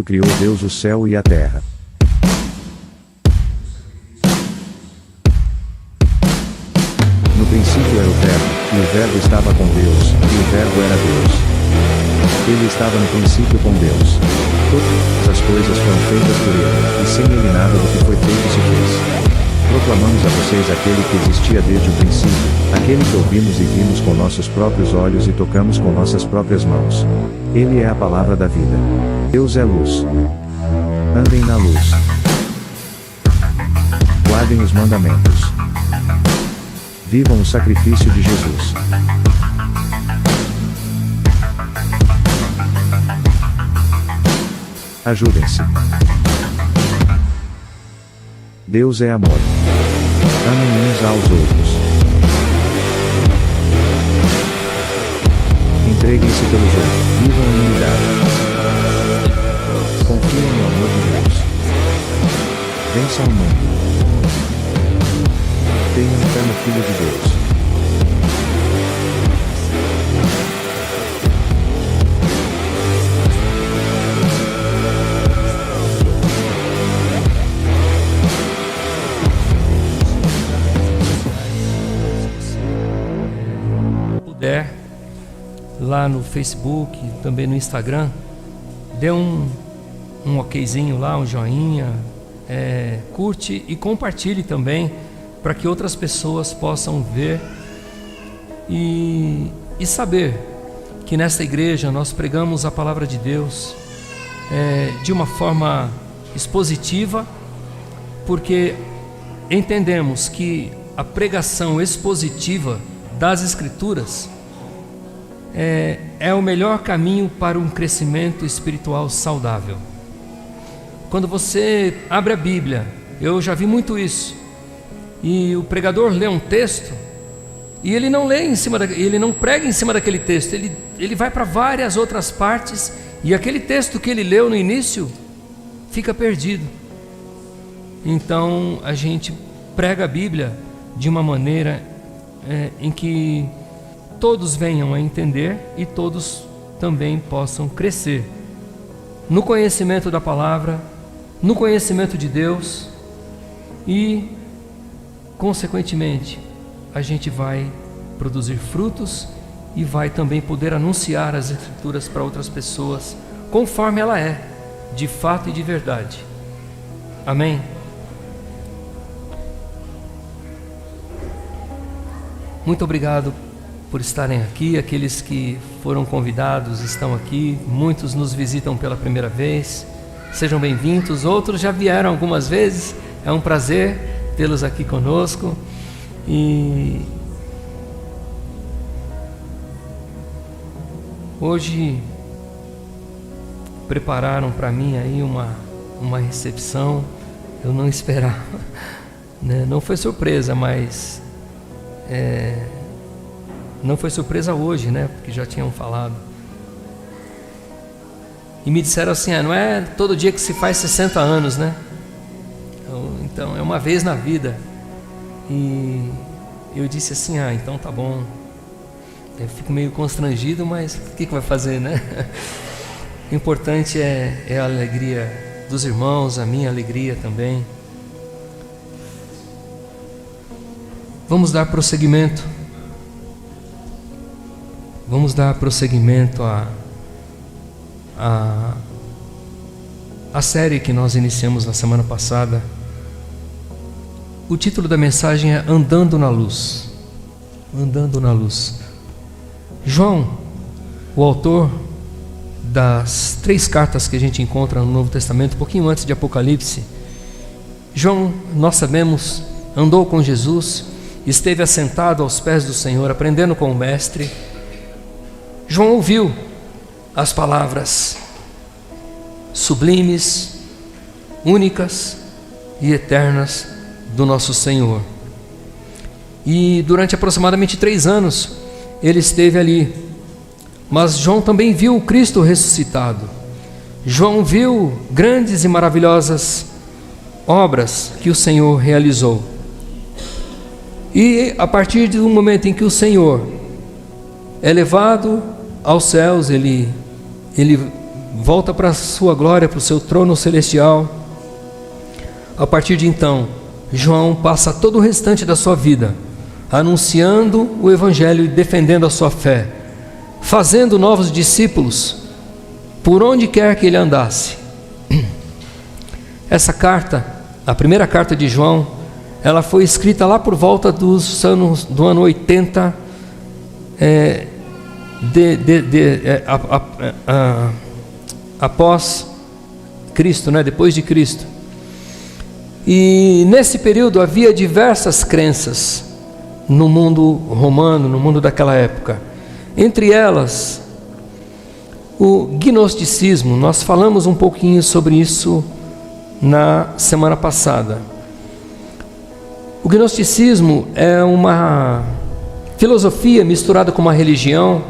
Criou Deus o céu e a terra. No princípio era o Verbo, e o Verbo estava com Deus, e o Verbo era Deus. Ele estava no princípio com Deus. Todas as coisas foram feitas por ele, e sem ele nada do que foi feito se fez. Proclamamos a vocês aquele que existia desde o princípio, aquele que ouvimos e vimos com nossos próprios olhos e tocamos com nossas próprias mãos. Ele é a palavra da vida. Deus é luz. Andem na luz. Guardem os mandamentos. Vivam o sacrifício de Jesus. Ajudem-se. Deus é amor. Amem uns aos outros. Entreguem-se pelos outros. Vivam em unidade. Confiem no amor de Deus. Vençam o mundo. Tenham fé no Filho de Deus. Puder, lá no Facebook, também no Instagram, dê um okzinho lá, um joinha, curte e compartilhe também, para que outras pessoas possam ver e saber que nesta igreja nós pregamos a palavra de Deus de uma forma expositiva, porque entendemos que a pregação expositiva das Escrituras é o melhor caminho para um crescimento espiritual saudável. Quando você abre a Bíblia, eu já vi muito isso, e o pregador lê um texto e ele não lê ele não prega em cima daquele texto, ele vai para várias outras partes, e aquele texto que ele leu no início fica perdido. Então a gente prega a Bíblia de uma maneira em que todos venham a entender e todos também possam crescer no conhecimento da palavra, no conhecimento de Deus, e consequentemente a gente vai produzir frutos e vai também poder anunciar as Escrituras para outras pessoas conforme ela é, de fato e de verdade. Amém? Muito obrigado por estarem aqui. Aqueles que foram convidados estão aqui. Muitos nos visitam pela primeira vez. Sejam bem-vindos. Outros já vieram algumas vezes. É um prazer tê-los aqui conosco. E hoje prepararam para mim aí uma recepção. Eu não esperava, né? Não foi surpresa, mas não foi surpresa hoje, né? Porque já tinham falado. E me disseram assim: não é todo dia que se faz 60 anos, né? Então é uma vez na vida. E eu disse assim: então tá bom. Eu fico meio constrangido, mas o que vai fazer, né? O importante é a alegria dos irmãos, a minha alegria também. Vamos dar prosseguimento. Vamos dar prosseguimento à série que nós iniciamos na semana passada. O título da mensagem é Andando na Luz. Andando na Luz. João, o autor das 3 cartas que a gente encontra no Novo Testamento, um pouquinho antes de Apocalipse, João, nós sabemos, andou com Jesus, esteve assentado aos pés do Senhor, aprendendo com o Mestre. João ouviu as palavras sublimes, únicas e eternas do nosso Senhor. E durante aproximadamente 3 anos ele esteve ali. Mas João também viu o Cristo ressuscitado. João viu grandes e maravilhosas obras que o Senhor realizou. E a partir do momento em que o Senhor é levado aos céus, ele volta para a sua glória, para o seu trono celestial. A partir de então, João passa todo o restante da sua vida anunciando o Evangelho e defendendo a sua fé, fazendo novos discípulos por onde quer que ele andasse. Essa carta, a primeira carta de João, ela foi escrita lá por volta do ano 80 após Cristo, né? Depois de Cristo. E nesse período havia diversas crenças no mundo romano, no mundo daquela época. Entre elas, o gnosticismo. Nós falamos um pouquinho sobre isso na semana passada. O gnosticismo é uma filosofia misturada com uma religião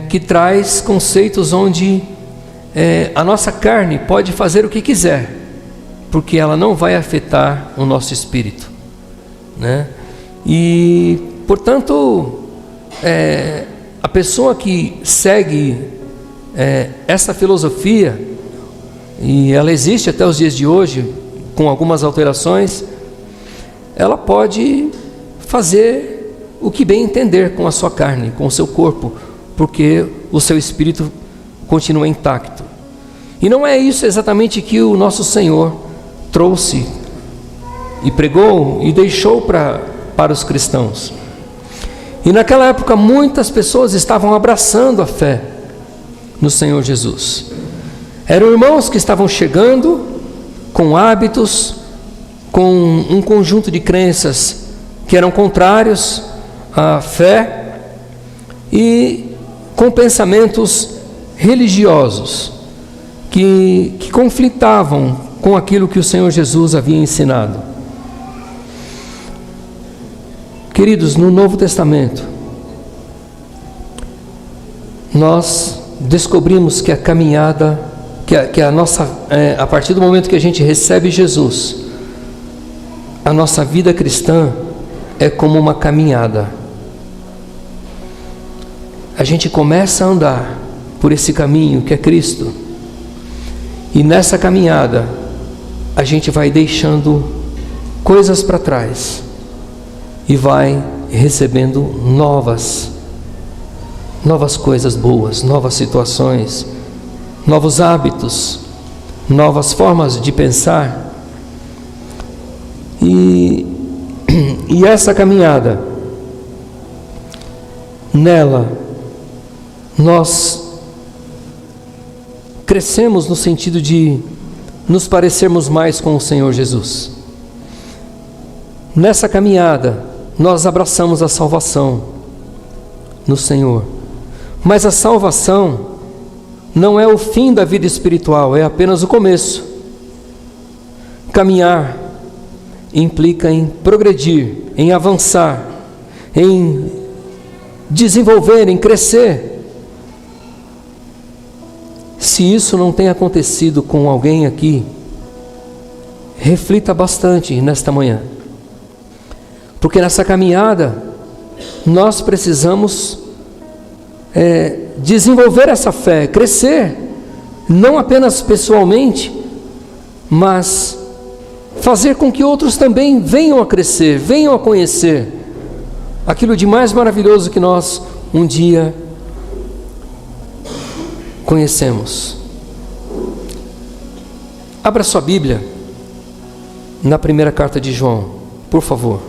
que traz conceitos onde a nossa carne pode fazer o que quiser, porque ela não vai afetar o nosso espírito, né? E, portanto, a pessoa que segue essa filosofia, e ela existe até os dias de hoje, com algumas alterações, ela pode fazer o que bem entender com a sua carne, com o seu corpo, porque o seu espírito continua intacto. E não é isso exatamente que o nosso Senhor trouxe e pregou e deixou para os cristãos. E naquela época muitas pessoas estavam abraçando a fé no Senhor Jesus. Eram irmãos que estavam chegando com hábitos, com um conjunto de crenças que eram contrários à fé e com pensamentos religiosos que conflitavam com aquilo que o Senhor Jesus havia ensinado. Queridos, no Novo Testamento, nós descobrimos que a caminhada, que a nossa, a partir do momento que a gente recebe Jesus, a nossa vida cristã é como uma caminhada. A gente começa a andar por esse caminho que é Cristo, e nessa caminhada a gente vai deixando coisas para trás e vai recebendo novas coisas boas, novas situações, novos hábitos, novas formas de pensar. E essa caminhada, nela nós crescemos no sentido de nos parecermos mais com o Senhor Jesus. Nessa caminhada nós abraçamos a salvação no Senhor, mas a salvação não é o fim da vida espiritual, é apenas o começo. Caminhar implica em progredir, em avançar, em desenvolver, em crescer. Se isso não tem acontecido com alguém aqui, reflita bastante nesta manhã, porque nessa caminhada nós precisamos desenvolver essa fé, crescer, não apenas pessoalmente, mas fazer com que outros também venham a crescer, venham a conhecer aquilo de mais maravilhoso que nós um dia conhecemos. Abra sua Bíblia na primeira carta de João, por favor.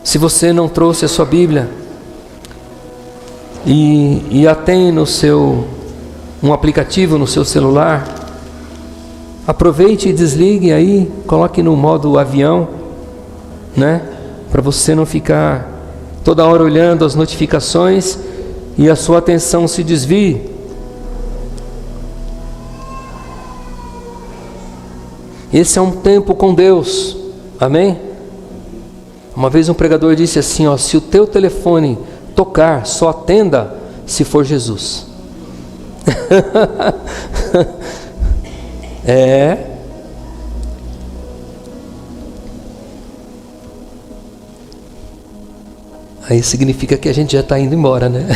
Se você não trouxe a sua Bíblia e a tem no um aplicativo no seu celular, aproveite e desligue aí, coloque no modo avião, né? Para você não ficar toda hora olhando as notificações e a sua atenção se desvie. Esse é um tempo com Deus, amém? Uma vez um pregador disse assim, ó: se o teu telefone tocar, só atenda se for Jesus. Aí significa que a gente já está indo embora, né?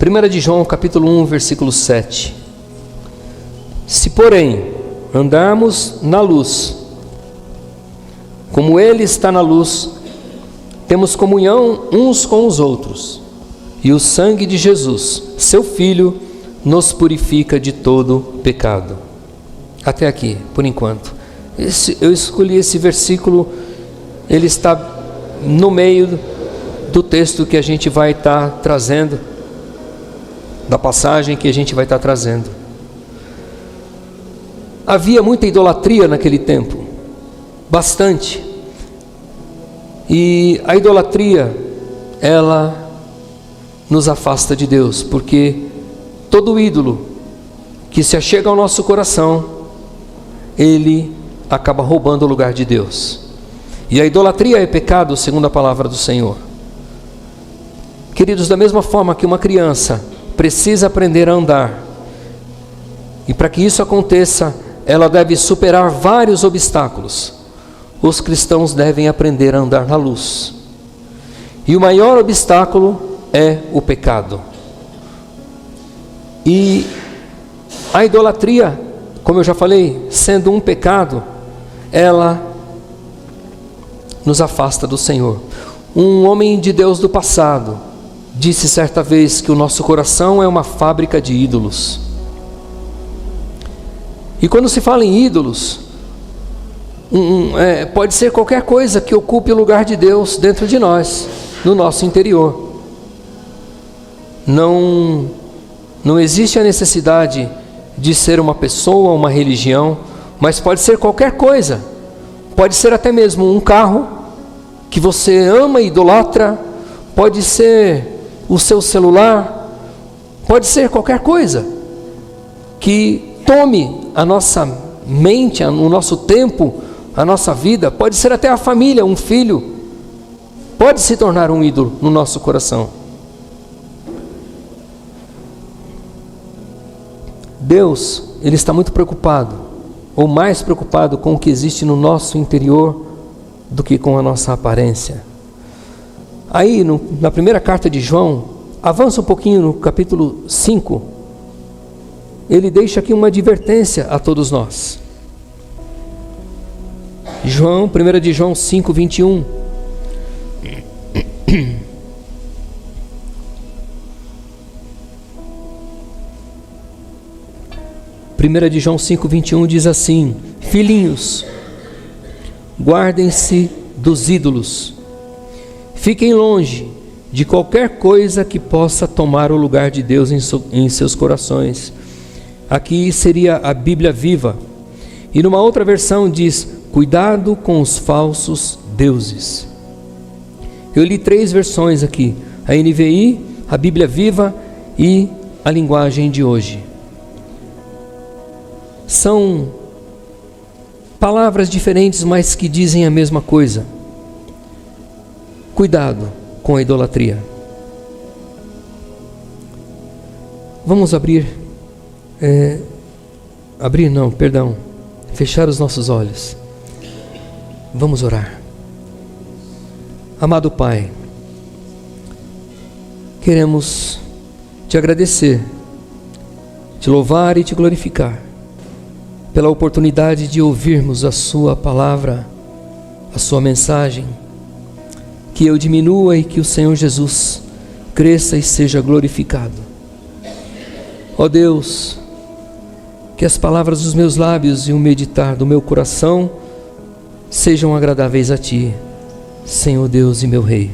1 de João, capítulo 1, versículo 7. Se, porém, andarmos na luz, como Ele está na luz, temos comunhão uns com os outros, e o sangue de Jesus, seu Filho, nos purifica de todo pecado. Até aqui, por enquanto. Eu escolhi esse versículo, ele está no meio do texto que a gente vai estar trazendo, da passagem que a gente vai estar trazendo. Havia muita idolatria naquele tempo, bastante. E a idolatria, ela nos afasta de Deus, porque todo ídolo que se achega ao nosso coração, ele acaba roubando o lugar de Deus. E a idolatria é pecado, segundo a palavra do Senhor. Queridos, da mesma forma que uma criança precisa aprender a andar, e para que isso aconteça, ela deve superar vários obstáculos. Os cristãos devem aprender a andar na luz. E o maior obstáculo é o pecado. E a idolatria, como eu já falei, sendo um pecado, ela nos afasta do Senhor. Um homem de Deus do passado disse certa vez que o nosso coração é uma fábrica de ídolos. E quando se fala em ídolos, pode ser qualquer coisa que ocupe o lugar de Deus dentro de nós, no nosso interior. Não existe a necessidade de ser uma pessoa, uma religião, mas pode ser qualquer coisa. Pode ser até mesmo um carro que você ama e idolatra, pode ser o seu celular, pode ser qualquer coisa que tome a nossa mente, o nosso tempo, a nossa vida. Pode ser até a família, um filho pode se tornar um ídolo no nosso coração. Deus, Ele está muito preocupado, ou mais preocupado com o que existe no nosso interior do que com a nossa aparência. Aí, na primeira carta de João, avança um pouquinho no capítulo 5, ele deixa aqui uma advertência a todos nós. 1 de João 5, 21. 1 de João 5, 21 diz assim: filhinhos, guardem-se dos ídolos, fiquem longe de qualquer coisa que possa tomar o lugar de Deus em seus corações. Aqui seria a Bíblia Viva. E numa outra versão diz: cuidado com os falsos deuses. Eu li 3 versões aqui: a NVI, a Bíblia Viva e a linguagem de hoje. São palavras diferentes, mas que dizem a mesma coisa. Cuidado com a idolatria. Vamos fechar os nossos olhos. Vamos orar. Amado Pai, queremos te agradecer, te louvar e te glorificar pela oportunidade de ouvirmos a sua palavra, a sua mensagem. Que eu diminua e que o Senhor Jesus cresça e seja glorificado. Ó Deus, que as palavras dos meus lábios e o meditar do meu coração sejam agradáveis a Ti, Senhor Deus e meu Rei.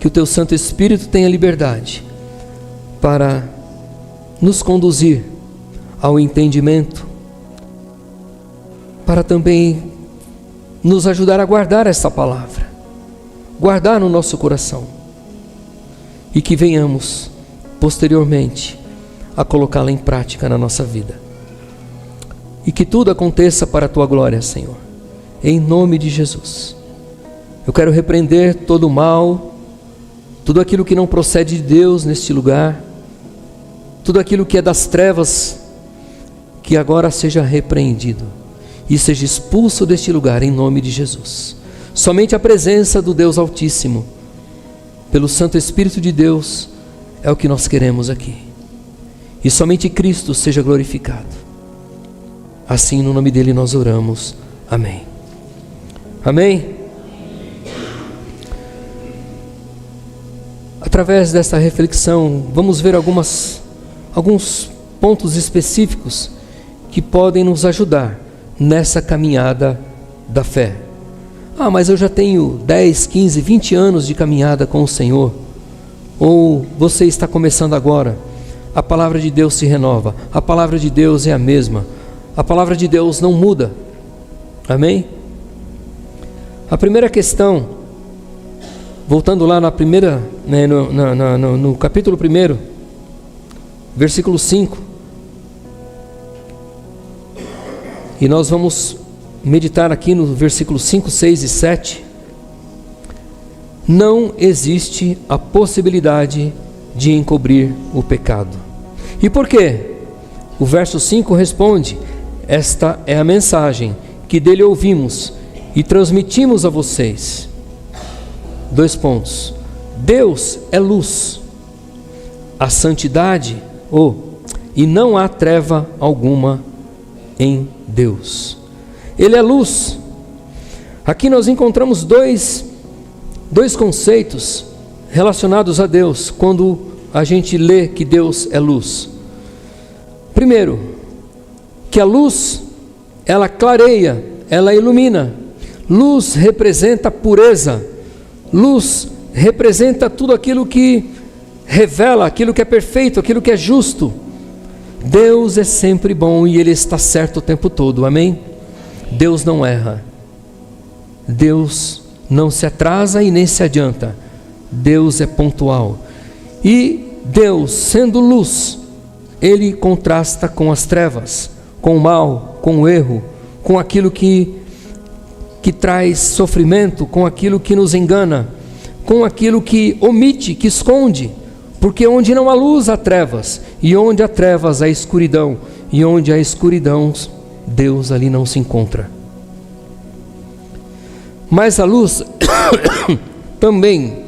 Que o Teu Santo Espírito tenha liberdade para nos conduzir ao entendimento, para também nos ajudar a guardar essa palavra, guardar no nosso coração, e que venhamos posteriormente a colocá-la em prática na nossa vida, e que tudo aconteça para a Tua glória, Senhor, em nome de Jesus. Eu quero repreender todo o mal, tudo aquilo que não procede de Deus neste lugar, tudo aquilo que é das trevas, que agora seja repreendido e seja expulso deste lugar em nome de Jesus. Somente a presença do Deus Altíssimo, pelo Santo Espírito de Deus, é o que nós queremos aqui. E somente Cristo seja glorificado. Assim, no nome dele nós oramos. Amém. Amém. Através desta reflexão, vamos ver alguns pontos específicos que podem nos ajudar nessa caminhada da fé. Mas eu já tenho 10, 15, 20 anos de caminhada com o Senhor. Ou você está começando agora. A palavra de Deus se renova. A palavra de Deus é a mesma. A palavra de Deus não muda. Amém? A primeira questão, voltando lá na primeira, no capítulo 1, versículo 5. E nós vamos meditar aqui no versículo 5, 6 e 7. Não existe a possibilidade de encobrir o pecado. E por quê? O verso 5 responde: esta é a mensagem que dele ouvimos e transmitimos a vocês. 2 pontos. Deus é luz, a santidade, e não há treva alguma em Deus. Ele é luz. Aqui nós encontramos dois conceitos relacionados a Deus quando a gente lê que Deus é luz. Primeiro, que a luz, ela clareia, ela ilumina. Luz representa pureza. Luz representa tudo aquilo que revela, aquilo que é perfeito, aquilo que é justo. Deus é sempre bom e Ele está certo o tempo todo, amém? Deus não erra. Deus não se atrasa e nem se adianta. Deus é pontual. E Deus, sendo luz, Ele contrasta com as trevas, com o mal, com o erro, com aquilo que traz sofrimento, com aquilo que nos engana, com aquilo que omite, que esconde. Porque onde não há luz, há trevas, e onde há trevas, há escuridão, e onde há escuridão, Deus ali não se encontra. Mas a luz também,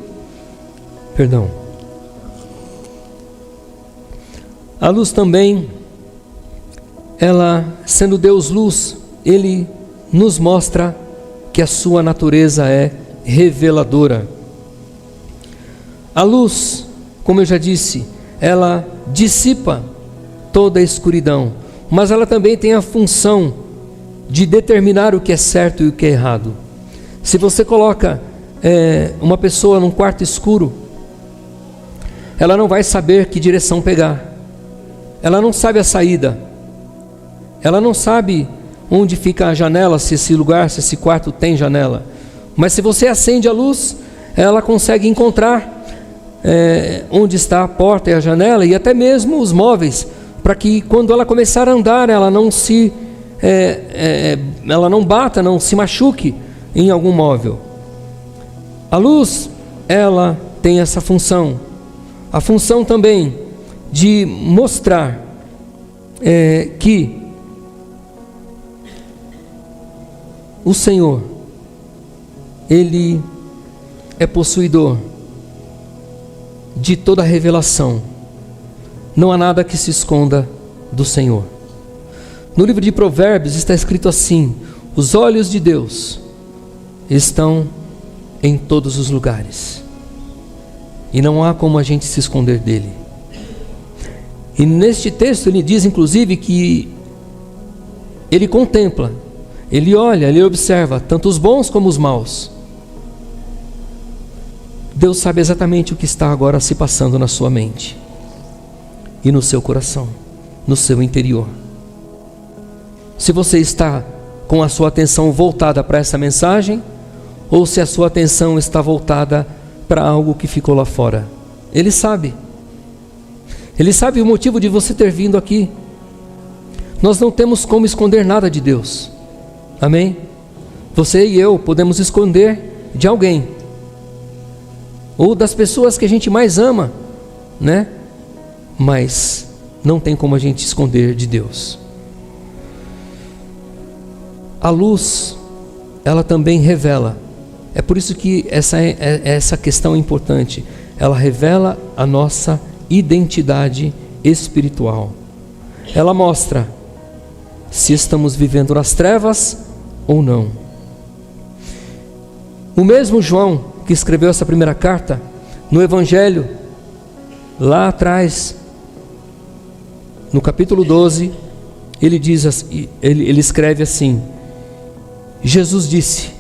a luz também, ela, sendo Deus luz, Ele nos mostra que a sua natureza é reveladora. A luz, como eu já disse, ela dissipa toda a escuridão, mas ela também tem a função de determinar o que é certo e o que é errado. Se você coloca uma pessoa num quarto escuro, ela não vai saber que direção pegar. Ela não sabe a saída. Ela não sabe onde fica a janela, se esse quarto tem janela. Mas se você acende a luz, ela consegue encontrar onde está a porta e a janela, e até mesmo os móveis, para que quando ela começar a andar, ela não bata, não se machuque em algum móvel. A luz, ela tem essa função. A função também de mostrar que o Senhor, Ele é possuidor de toda a revelação. Não há nada que se esconda do Senhor. No livro de Provérbios está escrito assim: os olhos de Deus estão em todos os lugares, e não há como a gente se esconder dele. E neste texto ele diz inclusive que ele contempla, ele olha, ele observa tanto os bons como os maus. Deus sabe exatamente o que está agora se passando na sua mente e no seu coração, no seu interior. Se você está com a sua atenção voltada para essa mensagem, ou se a sua atenção está voltada para algo que ficou lá fora, Ele sabe. Ele sabe o motivo de você ter vindo aqui. Nós não temos como esconder nada de Deus, amém? Você e eu podemos esconder de alguém, ou das pessoas que a gente mais ama, né? Mas não tem como a gente esconder de Deus. A luz, ela também revela. É por isso que essa questão é importante. Ela revela a nossa identidade espiritual. Ela mostra se estamos vivendo nas trevas ou não. O mesmo João que escreveu essa primeira carta, no Evangelho, lá atrás, no capítulo 12, ele escreve assim: Jesus disse: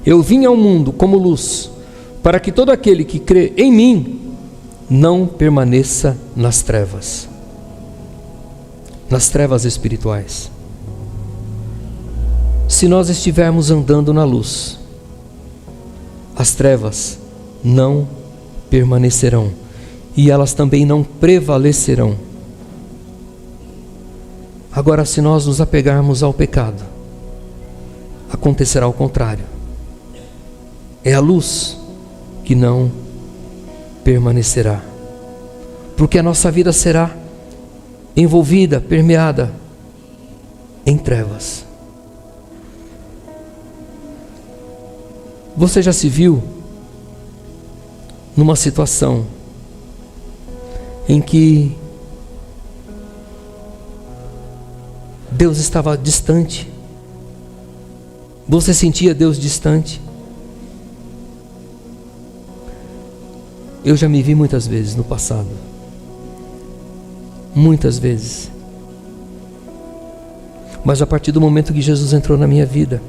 eu vim ao mundo como luz, para que todo aquele que crê em mim não permaneça nas trevas espirituais. Se nós estivermos andando na luz, as trevas não permanecerão e elas também não prevalecerão. Agora, se nós nos apegarmos ao pecado, acontecerá o contrário. É a luz que não permanecerá, porque a nossa vida será envolvida, permeada em trevas. Você já se viu numa situação em que Deus estava distante? Você sentia Deus distante? Eu já me vi muitas vezes no passado. Muitas vezes. Mas a partir do momento que Jesus entrou na minha vida,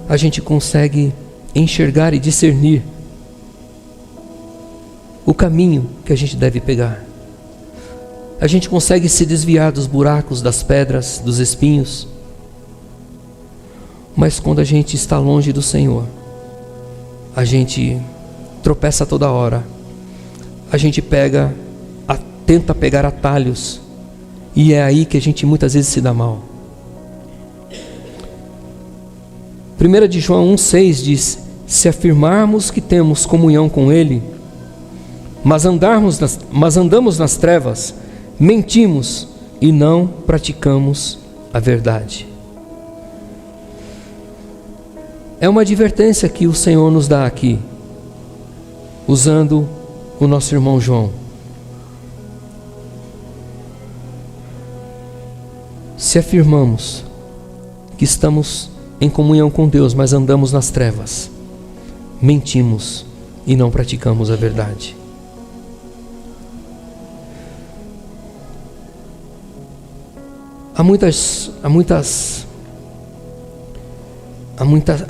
a gente consegue enxergar e discernir o caminho que a gente deve pegar. A gente consegue se desviar dos buracos, das pedras, dos espinhos. Mas quando a gente está longe do Senhor, a gente tropeça toda hora. A gente tenta pegar atalhos, e é aí que a gente muitas vezes se dá mal. 1 de João 1,6 diz: se afirmarmos que temos comunhão com Ele, mas andamos nas trevas, mentimos e não praticamos a verdade. É uma advertência que o Senhor nos dá aqui, usando o nosso irmão João. Se afirmamos que estamos em comunhão com Deus, mas andamos nas trevas, mentimos e não praticamos a verdade. Há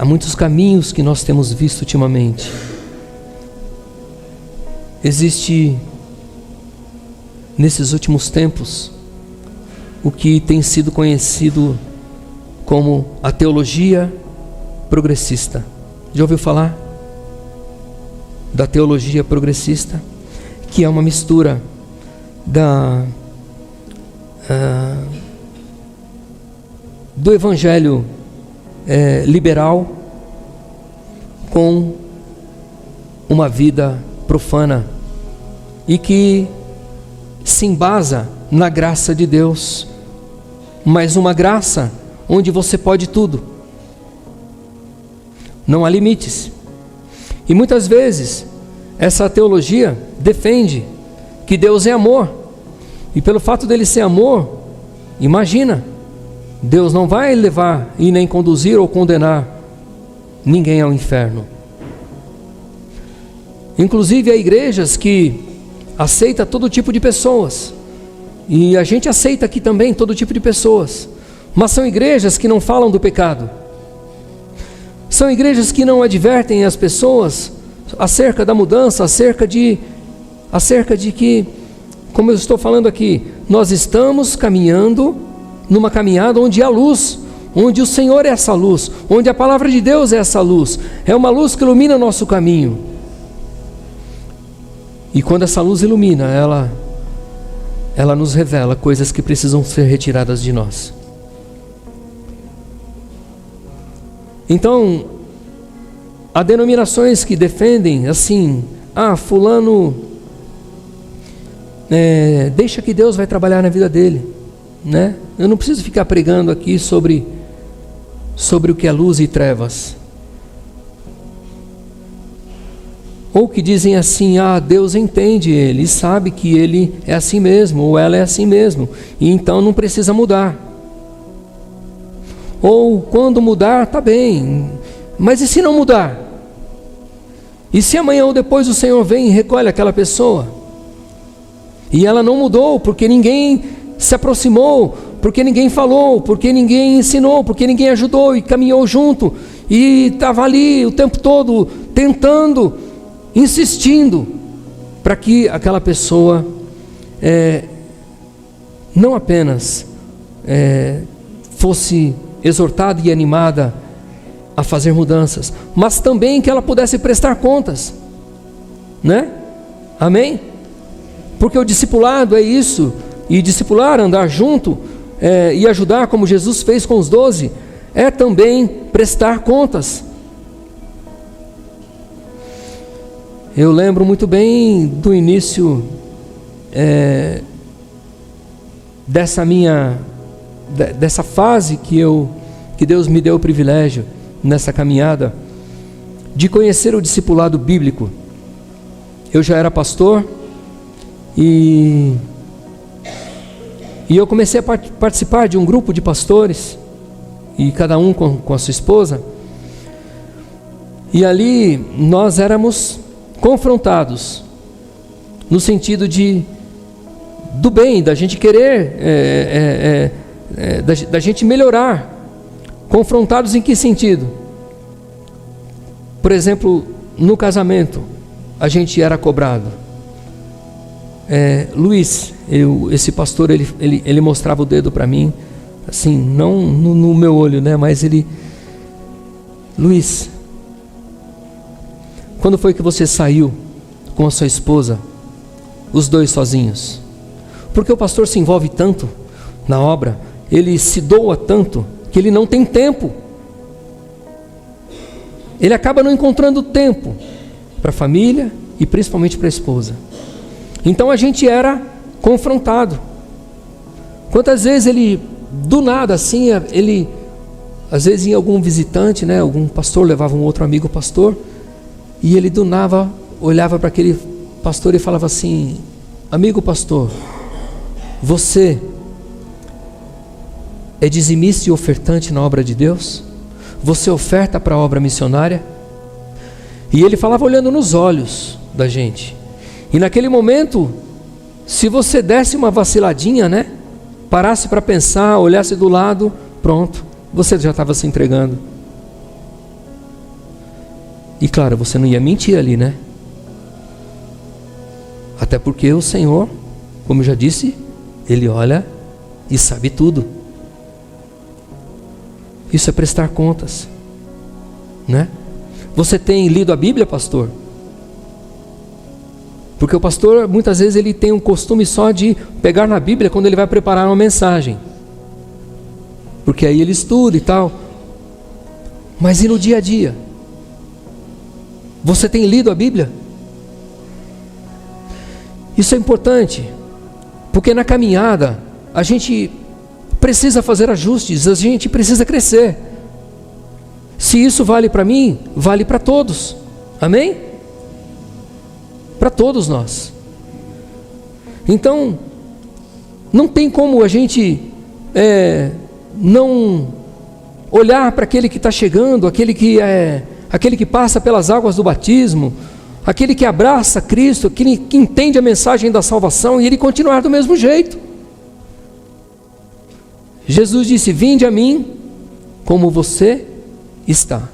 muitos caminhos que nós temos visto ultimamente. Existe, nesses últimos tempos, o que tem sido conhecido como a teologia progressista. Já ouviu falar da teologia progressista? Que é uma mistura do evangelho liberal com uma vida profana, e que se embasa na graça de Deus, mas uma graça onde você pode tudo, não há limites. E muitas vezes essa teologia defende que Deus é amor, e pelo fato dele ser amor, imagina, Deus não vai levar e nem conduzir ou condenar ninguém ao inferno. Inclusive há igrejas que aceitam todo tipo de pessoas, e a gente aceita aqui também todo tipo de pessoas, mas são igrejas que não falam do pecado, são igrejas que não advertem as pessoas acerca da mudança, acerca de que, como eu estou falando aqui, nós estamos caminhando numa caminhada onde há luz, onde o Senhor é essa luz, onde a palavra de Deus é essa luz, é uma luz que ilumina o nosso caminho. E quando essa luz ilumina, ela nos revela coisas que precisam ser retiradas de nós. Então, há denominações que defendem assim: fulano, deixa que Deus vai trabalhar na vida dele, né? Eu não preciso ficar pregando aqui sobre o que é luz e trevas. Ou que dizem assim: ah, Deus entende ele e sabe que ele é assim mesmo, ou ela é assim mesmo, e então não precisa mudar. Ou quando mudar, tá bem, mas e se não mudar? E se amanhã ou depois o Senhor vem e recolhe aquela pessoa? E ela não mudou, porque ninguém se aproximou, porque ninguém falou, porque ninguém ensinou, porque ninguém ajudou e caminhou junto, e estava ali o tempo todo tentando, insistindo, para que aquela pessoa não apenas fosse exortada e animada a fazer mudanças, mas também que ela pudesse prestar contas, né? Amém? Porque o discipulado é isso, e discipular, andar junto e ajudar, como Jesus fez com os 12, é também prestar contas. Eu lembro muito bem do início dessa fase que Deus me deu o privilégio nessa caminhada de conhecer o discipulado bíblico. Eu já era pastor e eu comecei a participar de um grupo de pastores, e cada um com a sua esposa, e ali nós éramos confrontados no sentido do bem, da gente querer da gente melhorar. Confrontados em que sentido? Por exemplo, no casamento a gente era cobrado. Luiz, esse pastor, ele mostrava o dedo para mim, assim, não no meu olho, né? Mas Luiz, quando foi que você saiu com a sua esposa, os dois sozinhos? Porque o pastor se envolve tanto na obra, ele se doa tanto, que ele não tem tempo. Ele acaba não encontrando tempo para a família e principalmente para a esposa. Então a gente era confrontado. Quantas vezes ele, do nada assim, às vezes em algum visitante, né, algum pastor levava um outro amigo pastor, e ele do nada olhava para aquele pastor e falava assim: amigo pastor, você é dizimista e ofertante na obra de Deus? Você oferta para a obra missionária? E ele falava olhando nos olhos da gente. E naquele momento, se você desse uma vaciladinha, né, parasse para pensar, olhasse do lado, pronto, você já estava se entregando. E claro, você não ia mentir ali, né? Até porque o Senhor, como eu já disse, Ele olha e sabe tudo. Isso é prestar contas, né? Você tem lido a Bíblia, pastor? Porque o pastor, muitas vezes, ele tem um costume só de pegar na Bíblia quando ele vai preparar uma mensagem, porque aí ele estuda e tal. Mas e no dia a dia? Você tem lido a Bíblia? Isso é importante, porque na caminhada a gente precisa fazer ajustes, a gente precisa crescer. Se isso vale para mim, vale para todos. Amém? Para todos nós. Então, não tem como a gente não olhar para aquele que está chegando, aquele que passa pelas águas do batismo, aquele que abraça Cristo, aquele que entende a mensagem da salvação, e ele continuar do mesmo jeito. Jesus disse: vinde a mim como você está.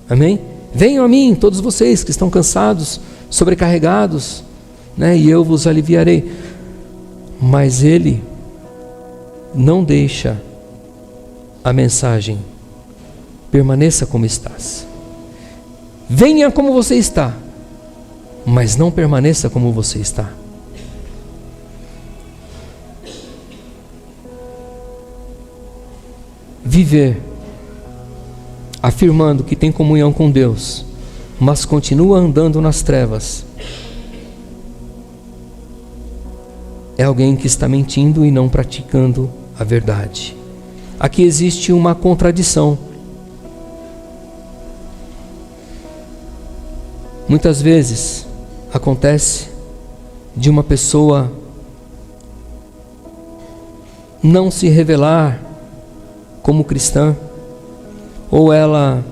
Amém? Venham a mim todos vocês que estão cansados, sobrecarregados, né, e eu vos aliviarei. Mas ele não deixa a mensagem: permaneça como estás. Venha como você está, mas não permaneça como você está. Viver afirmando que tem comunhão com Deus, mas continua andando nas trevas, é alguém que está mentindo e não praticando a verdade. Aqui existe uma contradição. Muitas vezes acontece de uma pessoa não se revelar como cristã, ou ela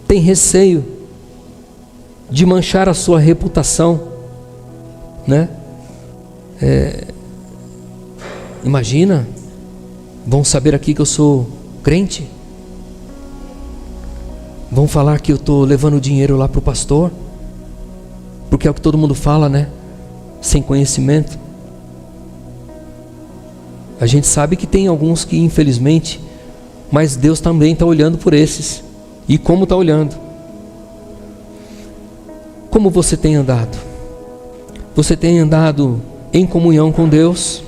tem receio de manchar a sua reputação, né? Imagina, vão saber aqui que eu sou crente, vão falar que eu estou levando dinheiro lá para o pastor, porque é o que todo mundo fala, né? Sem conhecimento. A gente sabe que tem alguns que infelizmente, mas Deus também está olhando por esses. E como está olhando? Como você tem andado? Você tem andado em comunhão com Deus?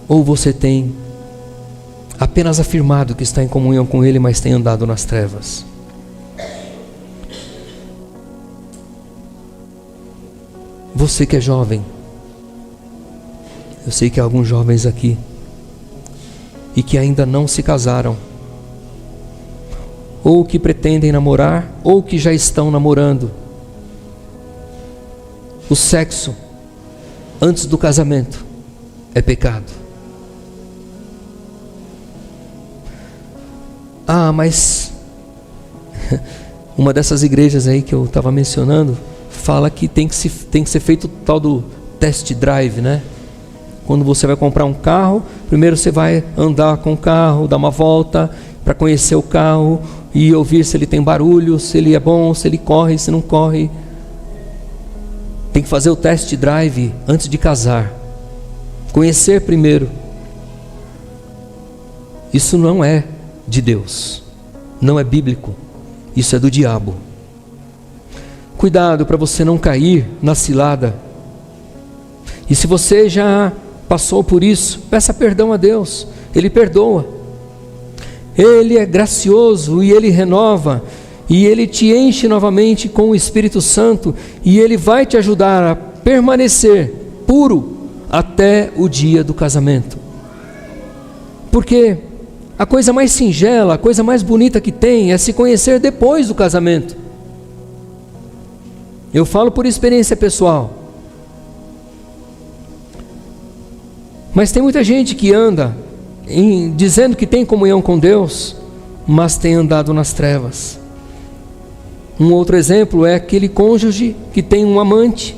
Ou você tem apenas afirmado que está em comunhão com Ele, mas tem andado nas trevas? Você que é jovem, eu sei que há alguns jovens aqui e que ainda não se casaram, ou que pretendem namorar, ou que já estão namorando. O sexo antes do casamento é pecado. Ah, mas uma dessas igrejas aí que eu estava mencionando fala que tem que ser feito o tal do test drive, né? Quando você vai comprar um carro, primeiro você vai andar com o carro, dar uma volta para conhecer o carro e ouvir se ele tem barulho, se ele é bom, se ele corre, se não corre. Tem que fazer o test drive antes de casar. Conhecer primeiro. Isso não é de Deus, não é bíblico, isso é do diabo. Cuidado para você não cair na cilada. E se você já passou por isso, peça perdão a Deus, Ele perdoa. Ele é gracioso e Ele renova, e Ele te enche novamente com o Espírito Santo, e Ele vai te ajudar a permanecer puro até o dia do casamento. Porque a coisa mais singela, a coisa mais bonita que tem é se conhecer depois do casamento. Eu falo por experiência pessoal. Mas tem muita gente que anda dizendo que tem comunhão com Deus, mas tem andado nas trevas. Um outro exemplo é aquele cônjuge que tem um amante,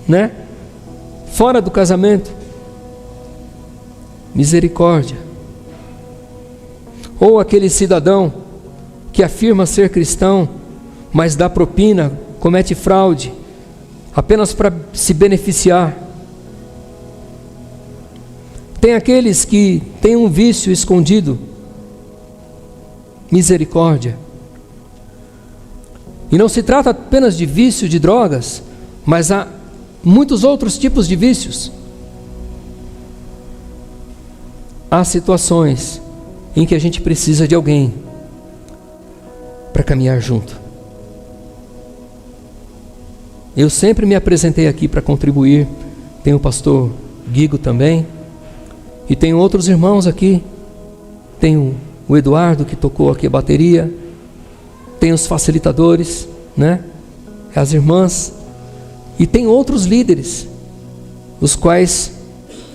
né? Fora do casamento. Misericórdia. Ou aquele cidadão que afirma ser cristão, mas dá propina, comete fraude, apenas para se beneficiar. Tem aqueles que têm um vício escondido. Misericórdia. E não se trata apenas de vício de drogas, mas há muitos outros tipos de vícios. Há situações em que a gente precisa de alguém para caminhar junto. Eu sempre me apresentei aqui para contribuir. Tem o pastor Guigo também, e tem outros irmãos aqui. Tem o Eduardo que tocou aqui a bateria, tem os facilitadores, né? As irmãs, e tem outros líderes, os quais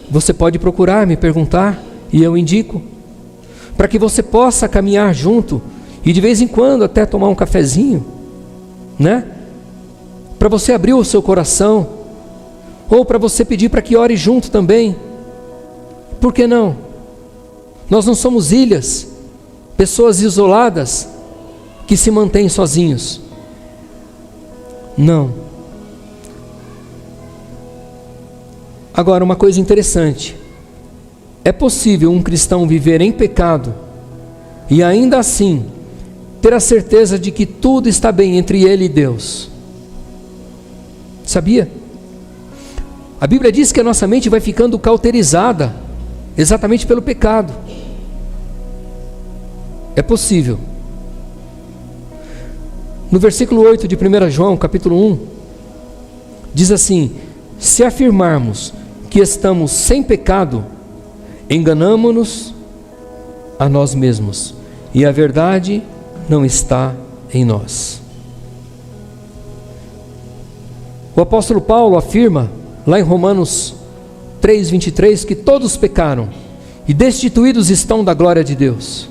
você pode procurar, me perguntar, e eu indico, para que você possa caminhar junto, e de vez em quando até tomar um cafezinho, né? Para você abrir o seu coração, ou para você pedir para que ore junto também. Por que não? Nós não somos ilhas, pessoas isoladas que se mantêm sozinhos. Não. Agora, uma coisa interessante: é possível um cristão viver em pecado e ainda assim ter a certeza de que tudo está bem entre ele e Deus. Sabia? A Bíblia diz que a nossa mente vai ficando cauterizada exatamente pelo pecado. É possível. No versículo 8 de 1 João, capítulo 1, diz assim: se afirmarmos que estamos sem pecado, enganamo-nos a nós mesmos, e a verdade não está em nós. O apóstolo Paulo afirma, lá em Romanos 3:23, que todos pecaram e destituídos estão da glória de Deus.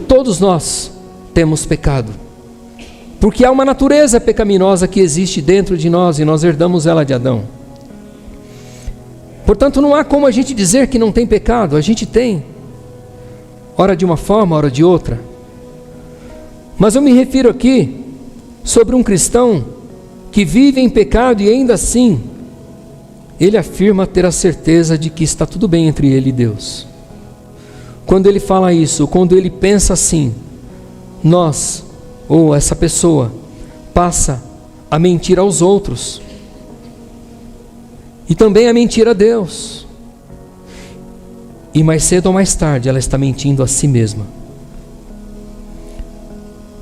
Todos nós temos pecado, porque há uma natureza pecaminosa que existe dentro de nós e nós herdamos ela de Adão. Portanto, não há como a gente dizer que não tem pecado. A gente tem, ora de uma forma, ora de outra. Mas eu me refiro aqui sobre um cristão que vive em pecado e ainda assim ele afirma ter a certeza de que está tudo bem entre ele e Deus. Quando ele fala isso, quando ele pensa assim, nós, ou essa pessoa, passa a mentir aos outros e também a mentir a Deus. E mais cedo ou mais tarde ela está mentindo a si mesma,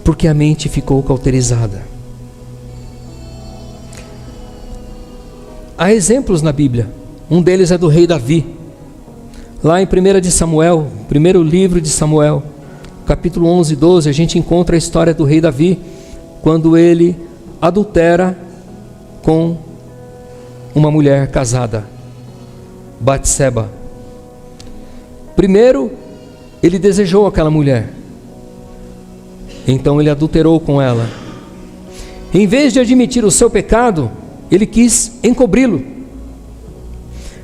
porque a mente ficou cauterizada. Há exemplos na Bíblia. Um deles é do rei Davi. Lá em 1 de Samuel, primeiro livro de Samuel, capítulo 11 e 12, a gente encontra a história do rei Davi, quando ele adultera com uma mulher casada, Batseba. Primeiro, ele desejou aquela mulher, então ele adulterou com ela. Em vez de admitir o seu pecado, ele quis encobri-lo.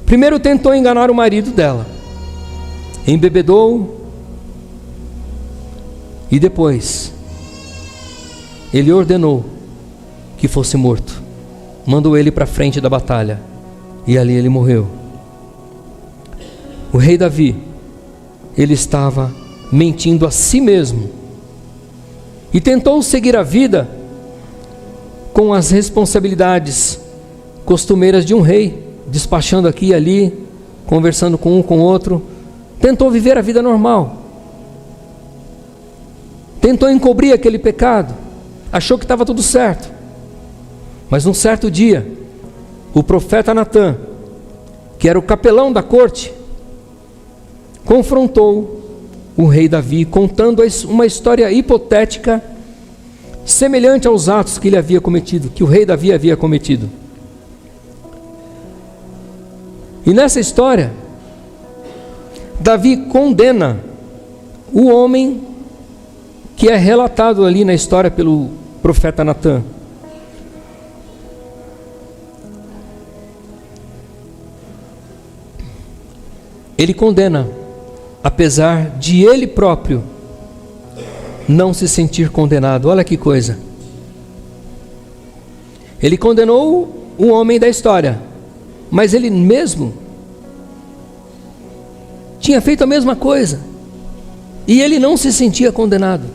Primeiro tentou enganar o marido dela, embebedou, e depois ele ordenou que fosse morto. Mandou ele para a frente da batalha, e ali ele morreu. O rei Davi, ele estava mentindo a si mesmo, e tentou seguir a vida com as responsabilidades costumeiras de um rei, despachando aqui e ali, conversando com um com o outro. Tentou viver a vida normal, tentou encobrir aquele pecado, achou que estava tudo certo. Mas um certo dia, o profeta Natã, que era o capelão da corte, confrontou o rei Davi, contando uma história hipotética semelhante aos atos que ele havia cometido, que o rei Davi havia cometido. E nessa história, Davi condena o homem que é relatado ali na história pelo profeta Natã. Ele condena, apesar de ele próprio não se sentir condenado. Olha que coisa. Ele condenou o homem da história, mas ele mesmo tinha feito a mesma coisa, e ele não se sentia condenado.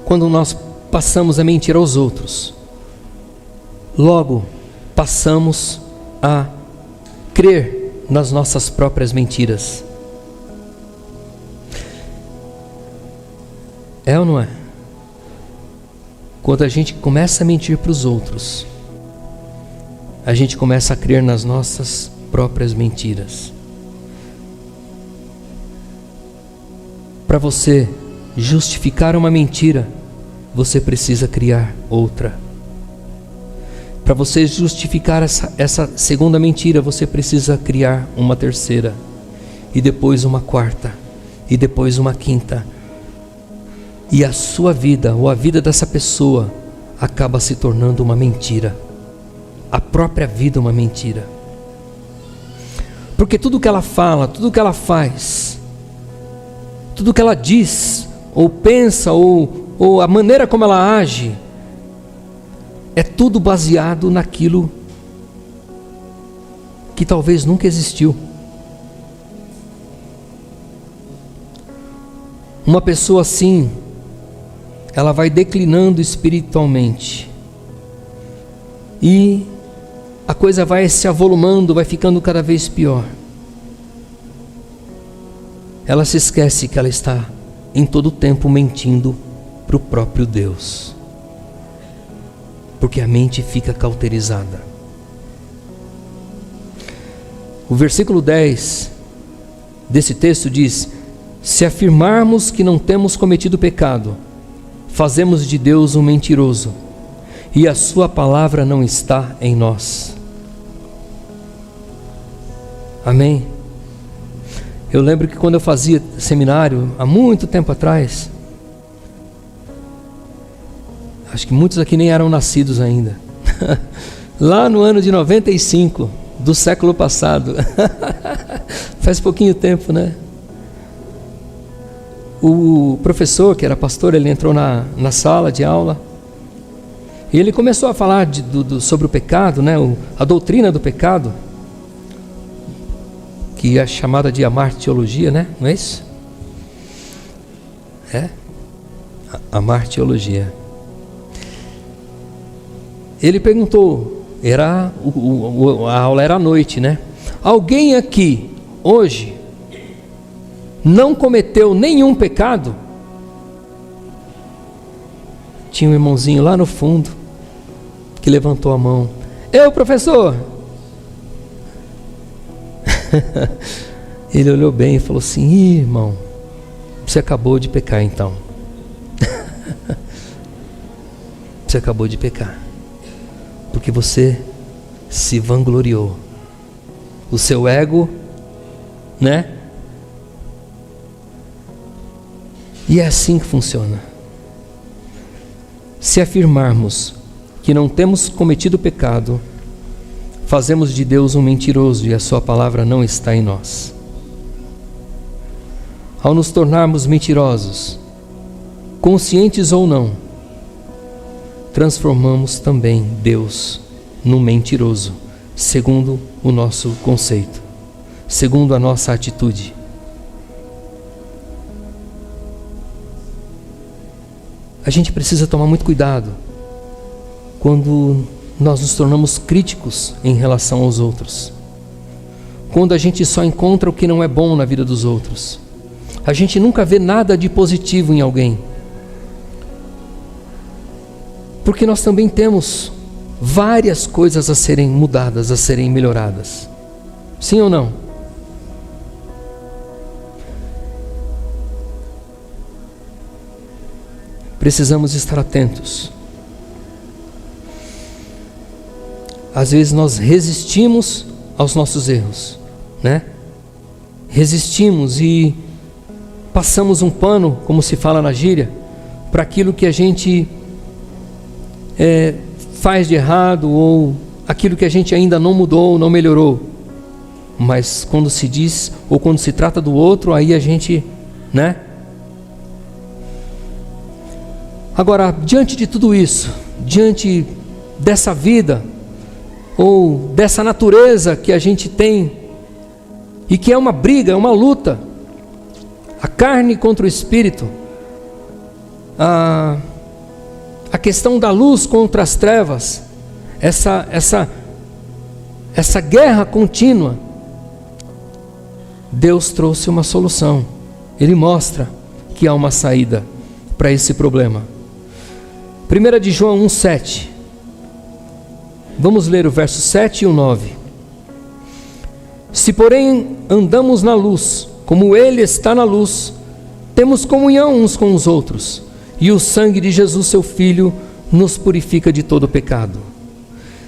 Quando nós passamos a mentir aos outros, logo passamos a crer nas nossas próprias mentiras. É ou não é? Quando a gente começa a mentir para os outros, a gente começa a crer nas nossas próprias mentiras. Para você justificar uma mentira, você precisa criar outra. Para você justificar essa segunda mentira, você precisa criar uma terceira, e depois uma quarta, e depois uma quinta. E a sua vida, ou a vida dessa pessoa, acaba se tornando uma mentira. A própria vida uma mentira. Porque tudo que ela fala, tudo que ela faz, tudo que ela diz, ou pensa, ou a maneira como ela age, é tudo baseado naquilo que talvez nunca existiu. Uma pessoa assim, ela vai declinando espiritualmente, e a coisa vai se avolumando, vai ficando cada vez pior. Ela se esquece que ela está em todo o tempo mentindo para o próprio Deus, porque a mente fica cauterizada. O versículo 10 desse texto diz: se afirmarmos que não temos cometido pecado, fazemos de Deus um mentiroso, e a sua palavra não está em nós. Amém? Eu lembro que quando eu fazia seminário, há muito tempo atrás, acho que muitos aqui nem eram nascidos ainda, lá no ano de 95, do século passado, faz pouquinho tempo, né? O professor, que era pastor, ele entrou na sala de aula, e ele começou a falar sobre o pecado, né? A doutrina do pecado, que é chamada de amartiologia, né? Não é isso? É? Amartiologia. Ele perguntou, a aula era à noite, né? Alguém aqui, hoje, não cometeu nenhum pecado? Tinha um irmãozinho lá no fundo, que levantou a mão. Eu, professor! Ele olhou bem e falou assim: Ih, irmão, você acabou de pecar então. Você acabou de pecar, porque você se vangloriou. O seu ego, né? E é assim que funciona. Se afirmarmos que não temos cometido pecado, fazemos de Deus um mentiroso e a sua palavra não está em nós. Ao nos tornarmos mentirosos, conscientes ou não, transformamos também Deus num mentiroso, segundo o nosso conceito, segundo a nossa atitude. A gente precisa tomar muito cuidado quando nós nos tornamos críticos em relação aos outros. Quando a gente só encontra o que não é bom na vida dos outros. A gente nunca vê nada de positivo em alguém. Porque nós também temos várias coisas a serem mudadas, a serem melhoradas. Sim ou não? Precisamos estar atentos. Às vezes nós resistimos aos nossos erros, né? Resistimos e passamos um pano, como se fala na gíria, para aquilo que a gente faz de errado, ou aquilo que a gente ainda não mudou, não melhorou. Mas quando se diz, ou quando se trata do outro, aí a gente, né? Agora, diante de tudo isso, diante dessa vida, ou dessa natureza que a gente tem, e que é uma briga, é uma luta, a carne contra o espírito, a questão da luz contra as trevas, essa guerra contínua, Deus trouxe uma solução. Ele mostra que há uma saída para esse problema. 1 de João 1,7. Vamos ler o verso 7 e o 9. Se porém andamos na luz, como Ele está na luz, temos comunhão uns com os outros, e o sangue de Jesus, seu Filho, nos purifica de todo pecado.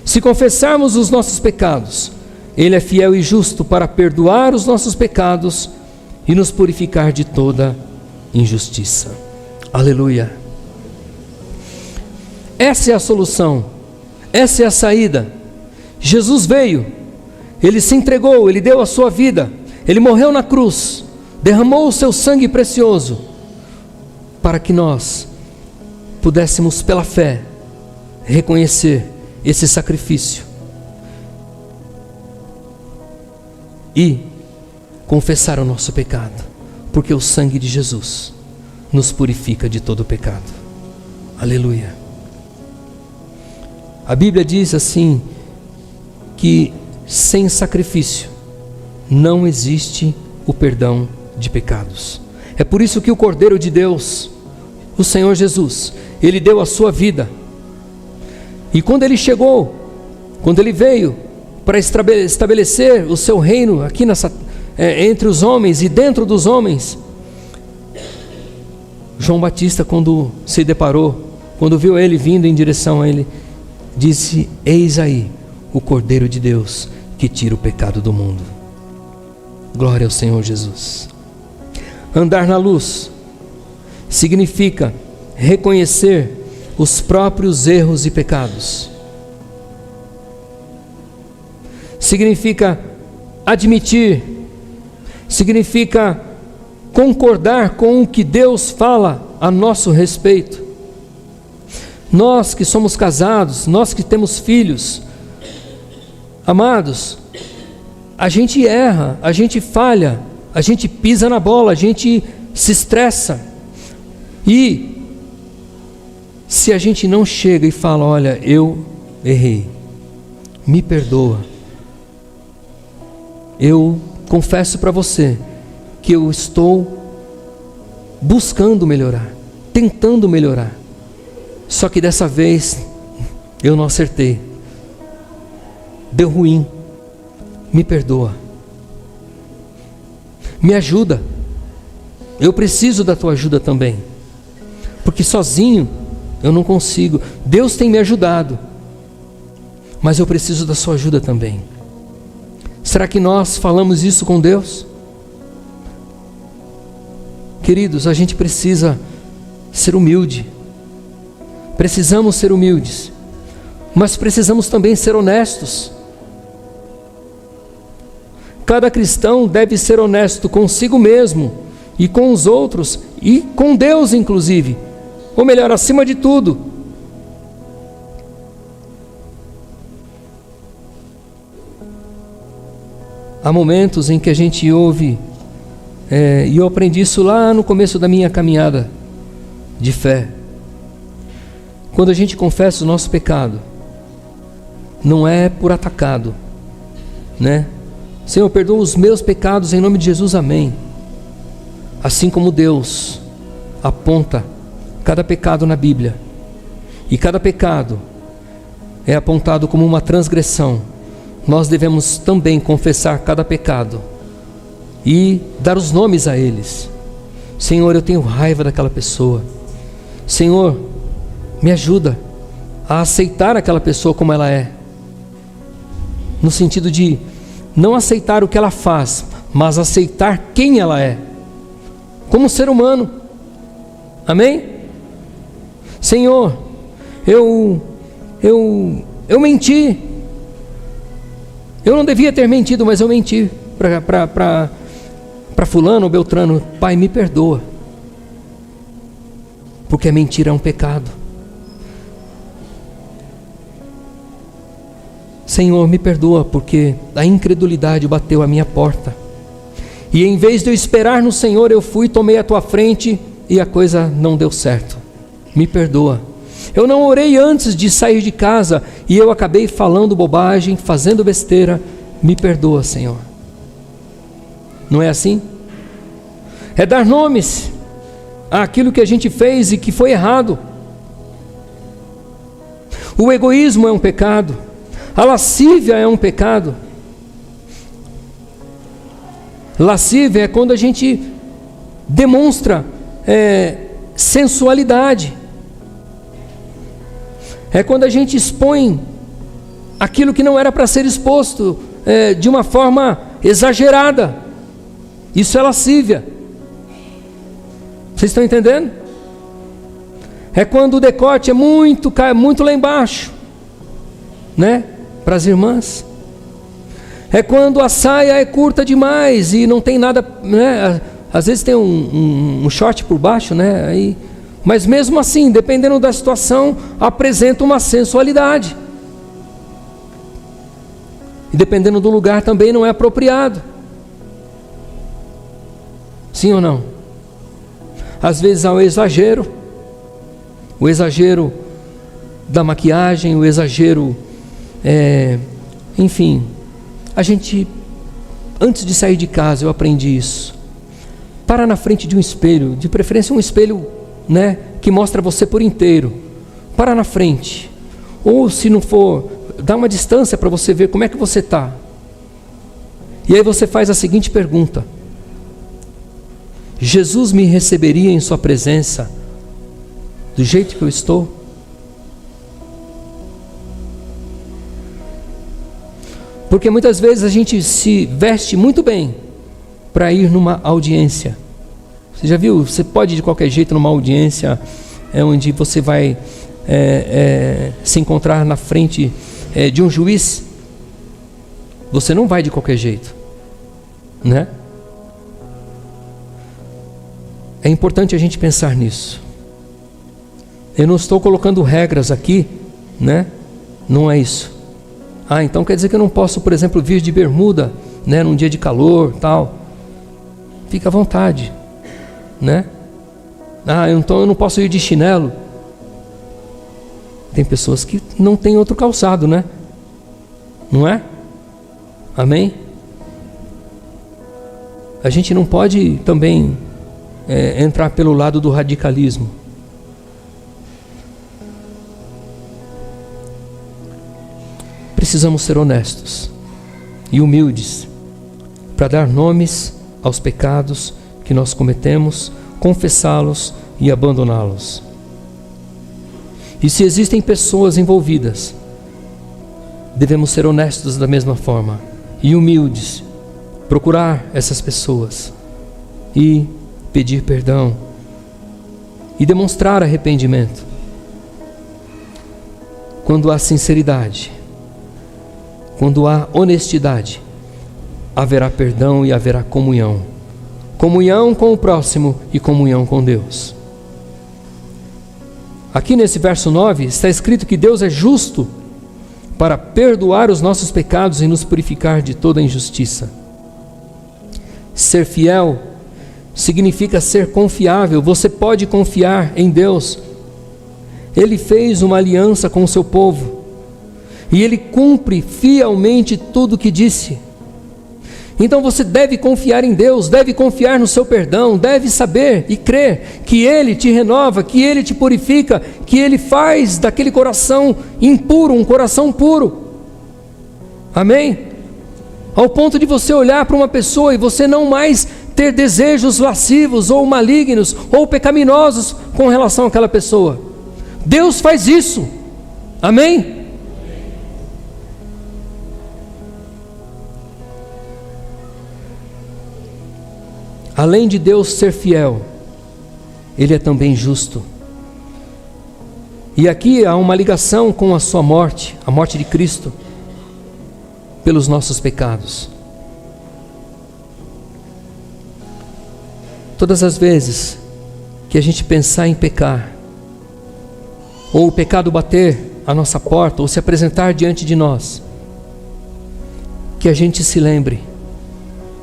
Se confessarmos os nossos pecados, Ele é fiel e justo para perdoar os nossos pecados e nos purificar de toda injustiça. Aleluia! Essa é a solução, essa é a saída. Jesus veio, Ele se entregou, Ele deu a sua vida, Ele morreu na cruz, derramou o seu sangue precioso, para que nós pudéssemos pela fé reconhecer esse sacrifício e confessar o nosso pecado, porque o sangue de Jesus nos purifica de todo pecado. Aleluia! A Bíblia diz assim, que sem sacrifício não existe o perdão de pecados. É por isso que o Cordeiro de Deus, o Senhor Jesus, Ele deu a sua vida. E quando Ele chegou, quando Ele veio para estabelecer o seu reino aqui entre os homens e dentro dos homens. João Batista, quando se deparou, quando viu ele vindo em direção a ele, disse: eis aí o Cordeiro de Deus que tira o pecado do mundo. Glória ao Senhor Jesus. Andar na luz significa reconhecer os próprios erros e pecados. Significa admitir, significa concordar com o que Deus fala a nosso respeito. Nós que somos casados, nós que temos filhos, amados, a gente erra, a gente falha, a gente pisa na bola, a gente se estressa. E se a gente não chega e fala: olha, eu errei, me perdoa, eu confesso para você que eu estou buscando melhorar, tentando melhorar, só que dessa vez eu não acertei, deu ruim, me perdoa, me ajuda, eu preciso da tua ajuda também, porque sozinho eu não consigo. Deus tem me ajudado, mas eu preciso da sua ajuda também. Será que nós falamos isso com Deus? Queridos, a gente precisa ser humilde, precisamos ser humildes, mas precisamos também ser honestos. Cada cristão deve ser honesto consigo mesmo e com os outros e com Deus inclusive, ou melhor, acima de tudo. Há momentos em que a gente ouve, e eu aprendi isso lá no começo da minha caminhada de fé. Quando a gente confessa o nosso pecado, não é por atacado, né? Senhor, perdoa os meus pecados em nome de Jesus, amém. Assim como Deus aponta cada pecado na Bíblia, e cada pecado é apontado como uma transgressão, nós devemos também confessar cada pecado e dar os nomes a eles. Senhor, eu tenho raiva daquela pessoa. Senhor, me ajuda a aceitar aquela pessoa como ela é, no sentido de não aceitar o que ela faz, mas aceitar quem ela é, como ser humano. Amém? Senhor, eu menti. Eu não devia ter mentido, mas eu menti para fulano ou beltrano. Pai, me perdoa, porque a mentira é um pecado. Senhor, me perdoa, porque a incredulidade bateu à minha porta, e em vez de eu esperar no Senhor, eu fui, tomei a tua frente, e a coisa não deu certo. Me perdoa. Eu não orei antes de sair de casa, e eu acabei falando bobagem, fazendo besteira. Me perdoa, Senhor. Não é assim? É dar nomes àquilo que a gente fez e que foi errado. O egoísmo é um pecado, a lascívia é um pecado. Lascívia é quando a gente demonstra sensualidade, é quando a gente expõe aquilo que não era para ser exposto, de uma forma exagerada. Isso é lascívia. Vocês estão entendendo? É quando o decote é muito lá embaixo, né? Para as irmãs. É quando a saia é curta demais e não tem nada, né? Às vezes tem um short por baixo, né? Aí, mas mesmo assim, dependendo da situação, apresenta uma sensualidade. E dependendo do lugar também não é apropriado. Sim ou não? Às vezes há o exagero da maquiagem, o exagero, enfim. A gente, antes de sair de casa, eu aprendi isso. Para na frente de um espelho, de preferência um espelho, né, que mostra você por inteiro. Para na frente. Ou se não for, dá uma distância para você ver como é que você está. E aí você faz a seguinte pergunta: Jesus me receberia em sua presença do jeito que eu estou? Porque muitas vezes a gente se veste muito bem para ir numa audiência. Você já viu? Você pode ir de qualquer jeito numa audiência onde você vai se encontrar na frente de um juiz. Você não vai de qualquer jeito, né? É importante a gente pensar nisso. Eu não estou colocando regras aqui, né? Não é isso. Então quer dizer que eu não posso, por exemplo, vir de bermuda, né, num dia de calor, tal. Fica à vontade, né? Então eu não posso ir de chinelo. Tem pessoas que não têm outro calçado, né? Não é? Amém? A gente não pode também entrar pelo lado do radicalismo. Precisamos ser honestos e humildes para dar nomes aos pecados que nós cometemos, confessá-los e abandoná-los. E se existem pessoas envolvidas, devemos ser honestos da mesma forma e humildes, procurar essas pessoas e pedir perdão e demonstrar arrependimento. Quando há sinceridade, quando há honestidade, haverá perdão e haverá comunhão. Comunhão com o próximo e comunhão com Deus. Aqui nesse verso 9 está escrito que Deus é justo para perdoar os nossos pecados e nos purificar de toda injustiça. Ser fiel significa ser confiável. Você pode confiar em Deus. Ele fez uma aliança com o seu povo e Ele cumpre fielmente tudo o que disse. Então você deve confiar em Deus, deve confiar no seu perdão, deve saber e crer que Ele te renova, que Ele te purifica, que Ele faz daquele coração impuro um coração puro. Amém? Ao ponto de você olhar para uma pessoa e você não mais ter desejos lascivos ou malignos ou pecaminosos com relação àquela pessoa. Deus faz isso. Amém? Além de Deus ser fiel, Ele é também justo. E aqui há uma ligação com a sua morte, a morte de Cristo, pelos nossos pecados. Todas as vezes que a gente pensar em pecar, ou o pecado bater a nossa porta, ou se apresentar diante de nós, que a gente se lembre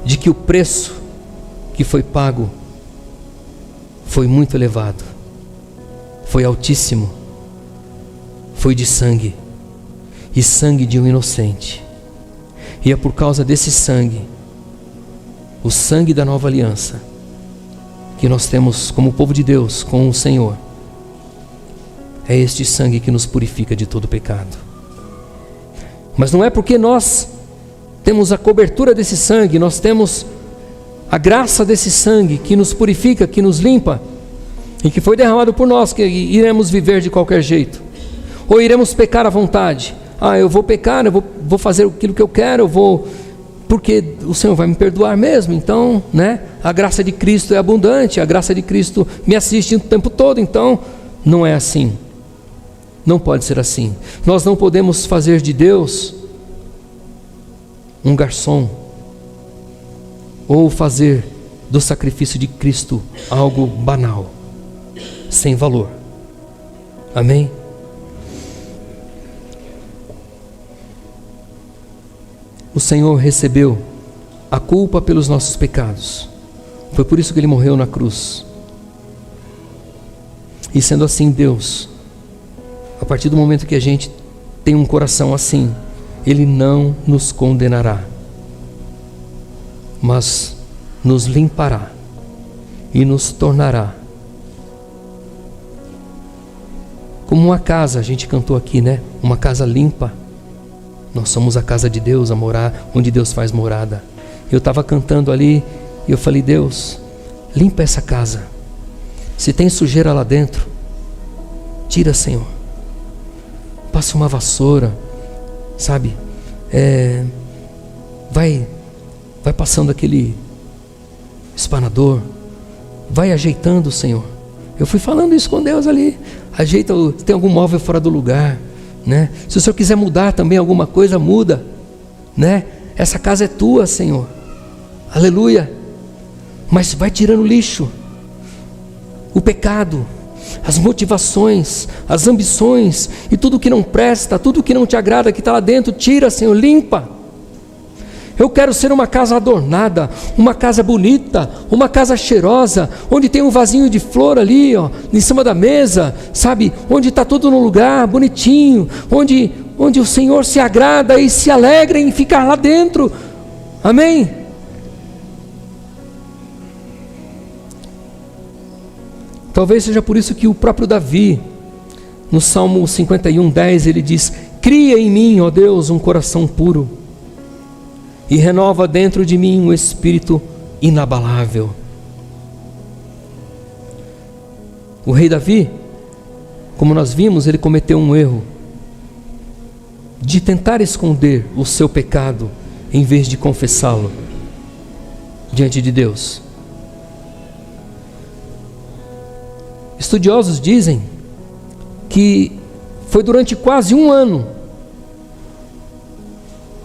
de que o preço que foi pago foi muito elevado, foi altíssimo, foi de sangue, e sangue de um inocente. E é por causa desse sangue, o sangue da nova aliança, que nós temos como povo de Deus com o Senhor. É este sangue que nos purifica de todo pecado. Mas não é porque nós temos a cobertura desse sangue, nós temos a graça desse sangue que nos purifica, que nos limpa, e que foi derramado por nós, que iremos viver de qualquer jeito, ou iremos pecar à vontade. Eu vou pecar, eu vou fazer aquilo que eu quero, porque o Senhor vai me perdoar mesmo. Então, né? A graça de Cristo é abundante, a graça de Cristo me assiste o tempo todo. Então, não é assim, não pode ser assim. Nós não podemos fazer de Deus um garçom, ou fazer do sacrifício de Cristo algo banal, sem valor. Amém? O Senhor recebeu a culpa pelos nossos pecados. Foi por isso que Ele morreu na cruz. E sendo assim, Deus, a partir do momento que a gente tem um coração assim, Ele não nos condenará, mas nos limpará e nos tornará como uma casa. A gente cantou aqui, né? Uma casa limpa. Nós somos a casa de Deus, a morar onde Deus faz morada. Eu estava cantando ali e eu falei: Deus, limpa essa casa. Se tem sujeira lá dentro, tira, Senhor. Passa uma vassoura, sabe? Vai passando aquele espanador, vai ajeitando, Senhor. Eu fui falando isso com Deus ali. Ajeita, tem algum móvel fora do lugar, né? Se o Senhor quiser mudar também alguma coisa, muda, né? Essa casa é tua, Senhor. Aleluia. Mas vai tirando lixo, o pecado, as motivações, as ambições e tudo que não presta, tudo que não te agrada que está lá dentro, tira, Senhor, limpa. Eu quero ser uma casa adornada, uma casa bonita, uma casa cheirosa, onde tem um vasinho de flor ali, ó, em cima da mesa, sabe? Onde está tudo no lugar, bonitinho, onde o Senhor se agrada e se alegra em ficar lá dentro. Amém? Talvez seja por isso que o próprio Davi, no Salmo 51:10, ele diz: cria em mim, ó Deus, um coração puro, e renova dentro de mim um espírito inabalável. O rei Davi, como nós vimos, ele cometeu um erro de tentar esconder o seu pecado em vez de confessá-lo diante de Deus. Estudiosos dizem que foi durante quase 1 ano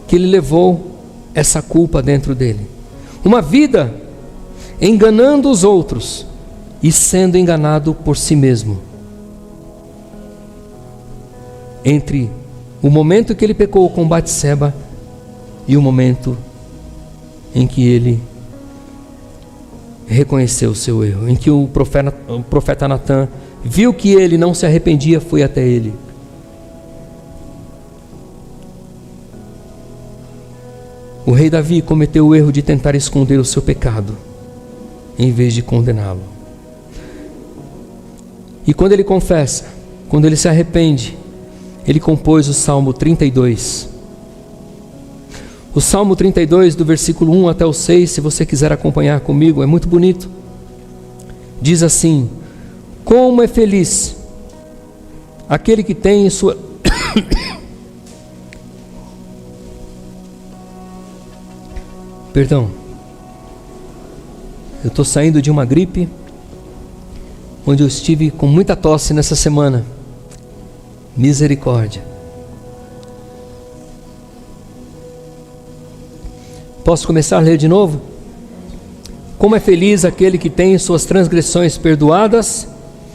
que ele levou essa culpa dentro dele. Uma vida enganando os outros e sendo enganado por si mesmo. Entre o momento que ele pecou com Batseba e o momento em que ele reconheceu o seu erro, em que o profeta Natan viu que ele não se arrependia, foi até ele. O rei Davi cometeu o erro de tentar esconder o seu pecado, em vez de condená-lo. E quando ele confessa, quando ele se arrepende, ele compôs o Salmo 32. O Salmo 32, do versículo 1 até o 6, se você quiser acompanhar comigo, é muito bonito. Diz assim: como é feliz aquele que tem em sua... Perdão, eu estou saindo de uma gripe, onde eu estive com muita tosse nessa semana. Misericórdia. Posso começar a ler de novo? Como é feliz aquele que tem suas transgressões perdoadas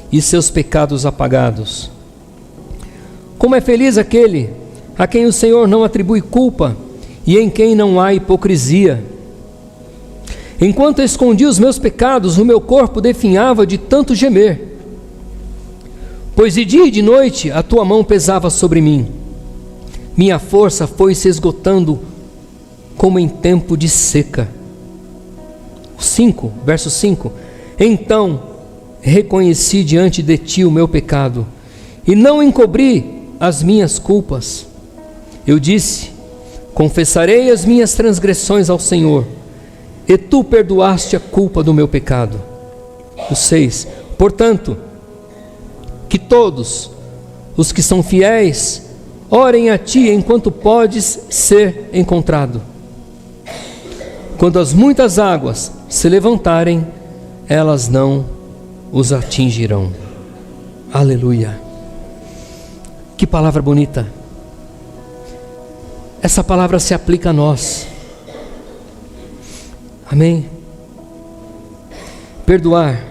e seus pecados apagados. Como é feliz aquele a quem o Senhor não atribui culpa e em quem não há hipocrisia. Enquanto escondi os meus pecados, o meu corpo definhava de tanto gemer. Pois de dia e de noite a tua mão pesava sobre mim. Minha força foi se esgotando como em tempo de seca. 5, verso 5. Então reconheci diante de ti o meu pecado e não encobri as minhas culpas. Eu disse: confessarei as minhas transgressões ao Senhor, e tu perdoaste a culpa do meu pecado. 6. Portanto, que todos os que são fiéis orem a ti enquanto podes ser encontrado. Quando as muitas águas se levantarem, elas não os atingirão. Aleluia. Que palavra bonita. Essa palavra se aplica a nós. Amém? Perdoar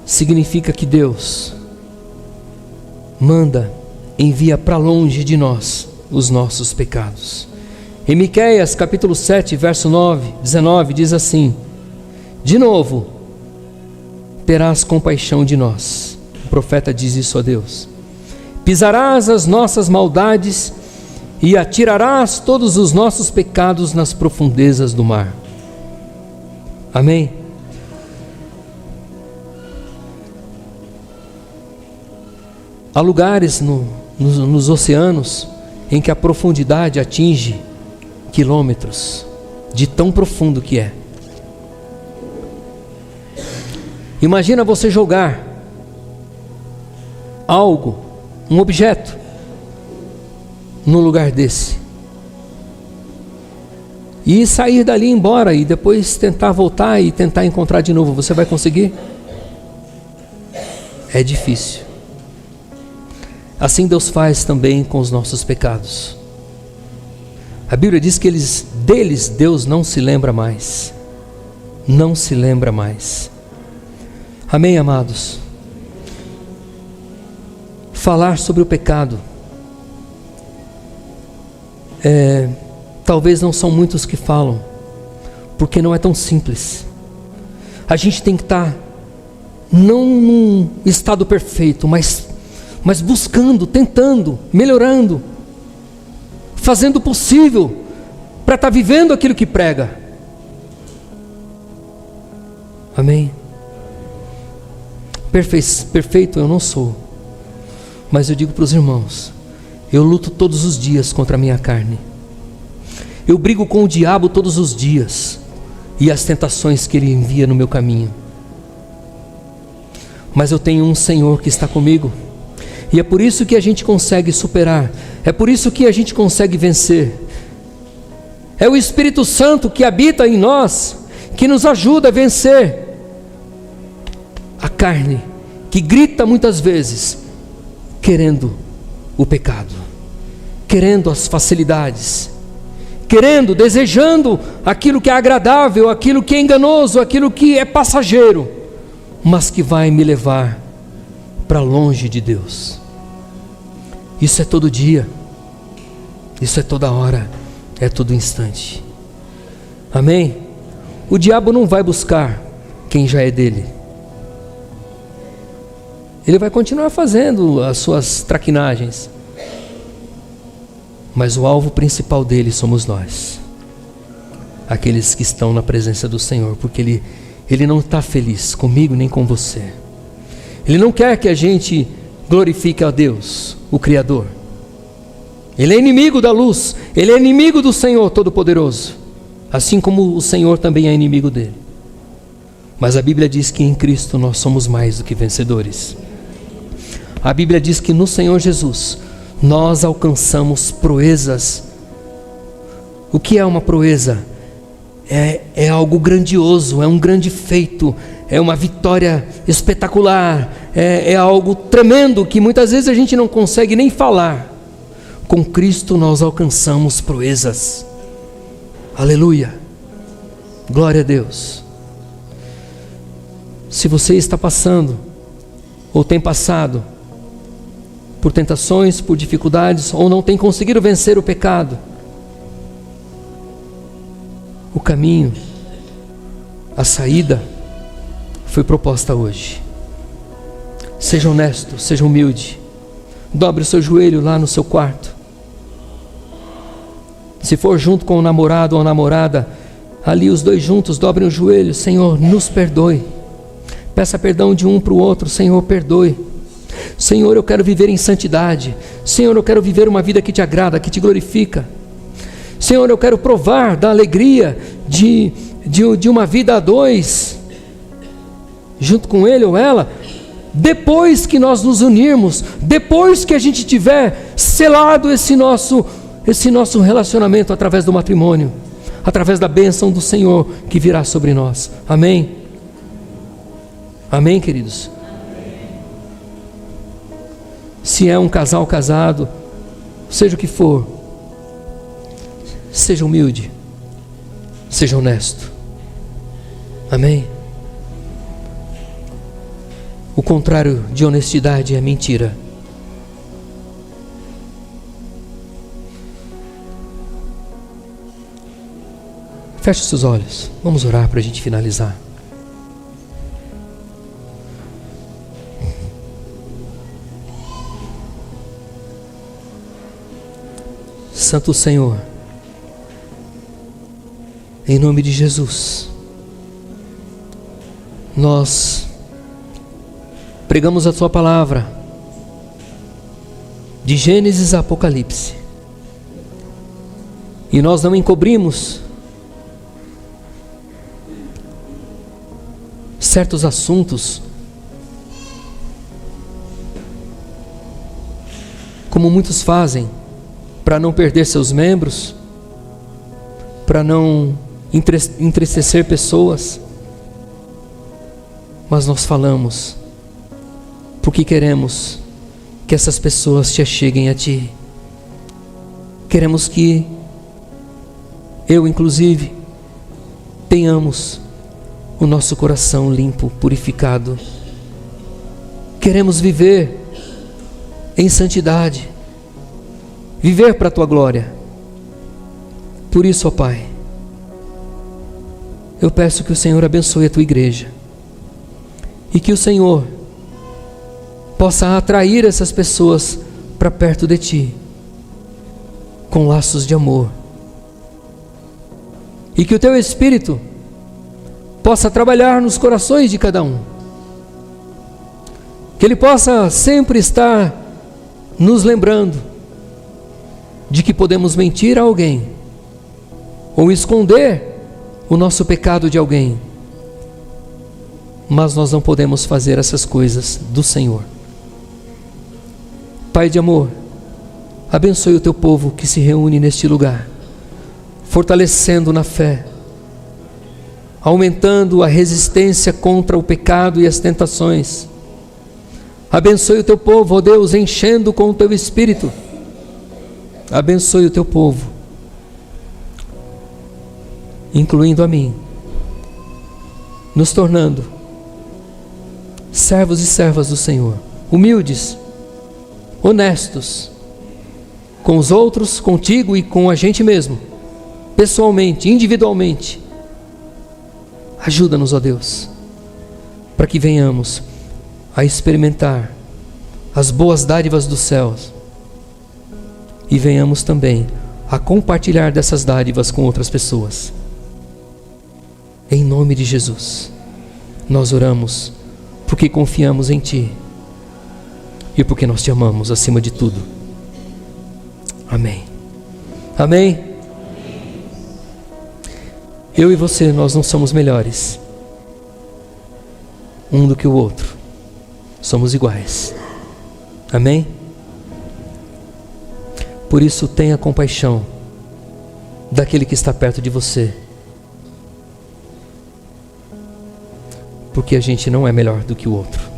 significa que Deus envia para longe de nós os nossos pecados. Em Miqueias capítulo 7, verso 19 diz assim: de novo terás compaixão de nós. O profeta diz isso a Deus. Pisarás as nossas maldades e atirarás todos os nossos pecados nas profundezas do mar. Amém? Há lugares nos oceanos em que a profundidade atinge quilômetros, de tão profundo que é. Imagina você jogar algo, um objeto, num lugar desse, e sair dali e ir embora, e depois tentar voltar e tentar encontrar de novo. Você vai conseguir? É difícil. Assim Deus faz também com os nossos pecados. A Bíblia diz que deles Deus não se lembra mais. Não se lembra mais. Amém, amados? Falar sobre o pecado, talvez não são muitos que falam, porque não é tão simples. A gente tem que estar, não num estado perfeito, mas buscando, tentando, melhorando, fazendo o possível para estar vivendo aquilo que prega. Amém? Perfeito eu não sou, mas eu digo para os irmãos, eu luto todos os dias contra a minha carne. Eu brigo com o diabo todos os dias e as tentações que ele envia no meu caminho. Mas eu tenho um Senhor que está comigo, e é por isso que a gente consegue superar, é por isso que a gente consegue vencer. É o Espírito Santo que habita em nós, que nos ajuda a vencer a carne, que grita muitas vezes, querendo o pecado, querendo as facilidades, querendo, desejando aquilo que é agradável, aquilo que é enganoso, aquilo que é passageiro, mas que vai me levar para longe de Deus. Isso é todo dia, isso é toda hora, é todo instante. Amém? O diabo não vai buscar quem já é dele. Ele vai continuar fazendo as suas traquinagens, mas o alvo principal dele somos nós, aqueles que estão na presença do Senhor, porque ele não está feliz comigo nem com você. Ele não quer que a gente glorifique a Deus, o Criador. Ele é inimigo da luz, ele é inimigo do Senhor Todo-Poderoso, assim como o Senhor também é inimigo dele. Mas a Bíblia diz que em Cristo nós somos mais do que vencedores. A Bíblia diz que no Senhor Jesus nós alcançamos proezas. O que é uma proeza? É algo grandioso, é um grande feito, é uma vitória espetacular, é algo tremendo que muitas vezes a gente não consegue nem falar. Com Cristo nós alcançamos proezas. Aleluia, glória a Deus. Se você está passando, ou tem passado, por tentações, por dificuldades, ou não tem conseguido vencer o pecado, o caminho, a saída foi proposta hoje. Seja honesto, seja humilde, dobre o seu joelho lá no seu quarto. Se for junto com o namorado ou a namorada, ali os dois juntos dobrem o joelho. Senhor, nos perdoe. Peça perdão de um para o outro. Senhor, perdoe. Senhor, eu quero viver em santidade. Senhor, eu quero viver uma vida que te agrada, que te glorifica. Senhor, eu quero provar da alegria de uma vida a dois, junto com ele ou ela, depois que nós nos unirmos, depois que a gente tiver selado esse nosso relacionamento através do matrimônio, através da bênção do Senhor que virá sobre nós. Amém? Amém, queridos? Se é um casal casado, seja o que for, seja humilde, seja honesto. Amém? O contrário de honestidade é mentira. Feche seus olhos, vamos orar para a gente finalizar. Santo Senhor, em nome de Jesus, nós pregamos a Tua palavra, de Gênesis a Apocalipse, e nós não encobrimos certos assuntos, como muitos fazem, para não perder seus membros, para não entristecer pessoas, mas nós falamos porque queremos que essas pessoas se acheguem a Ti. Queremos que eu, inclusive, tenhamos o nosso coração limpo, purificado. Queremos viver em santidade, viver para a Tua glória. Por isso, ó Pai, eu peço que o Senhor abençoe a Tua igreja e que o Senhor possa atrair essas pessoas para perto de Ti com laços de amor, e que o Teu Espírito possa trabalhar nos corações de cada um, que Ele possa sempre estar nos lembrando de que podemos mentir a alguém ou esconder o nosso pecado de alguém, mas nós não podemos fazer essas coisas do Senhor. Pai de amor, abençoe o Teu povo que se reúne neste lugar, fortalecendo na fé, aumentando a resistência contra o pecado e as tentações. Abençoe o Teu povo, ó Deus, enchendo com o Teu Espírito. Abençoe o Teu povo, incluindo a mim, nos tornando servos e servas do Senhor, humildes, honestos, com os outros, contigo e com a gente mesmo, pessoalmente, individualmente. Ajuda-nos, ó Deus, para que venhamos a experimentar as boas dádivas dos céus e venhamos também a compartilhar dessas dádivas com outras pessoas. Em nome de Jesus, nós oramos porque confiamos em Ti e porque nós Te amamos acima de tudo. Amém. Amém. Eu e você, nós não somos melhores um do que o outro. Somos iguais. Amém? Por isso, tenha compaixão daquele que está perto de você, porque a gente não é melhor do que o outro.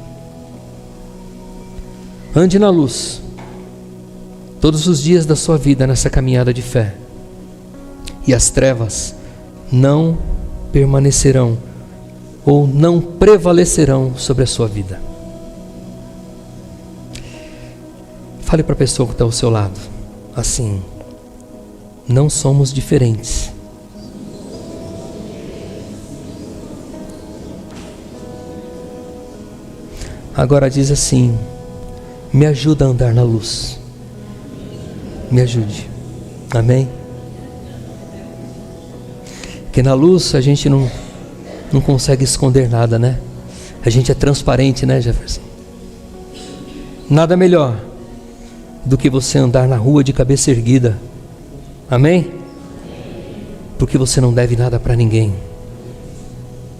Ande na luz todos os dias da sua vida nessa caminhada de fé, e as trevas não permanecerão ou não prevalecerão sobre a sua vida. Fale para a pessoa que está ao seu lado assim: não somos diferentes. Agora diz assim: me ajuda a andar na luz. Me ajude. Amém? Porque na luz a gente não consegue esconder nada, né? A gente é transparente, né, Jefferson? Nada melhor do que você andar na rua de cabeça erguida. Amém? Porque você não deve nada para ninguém.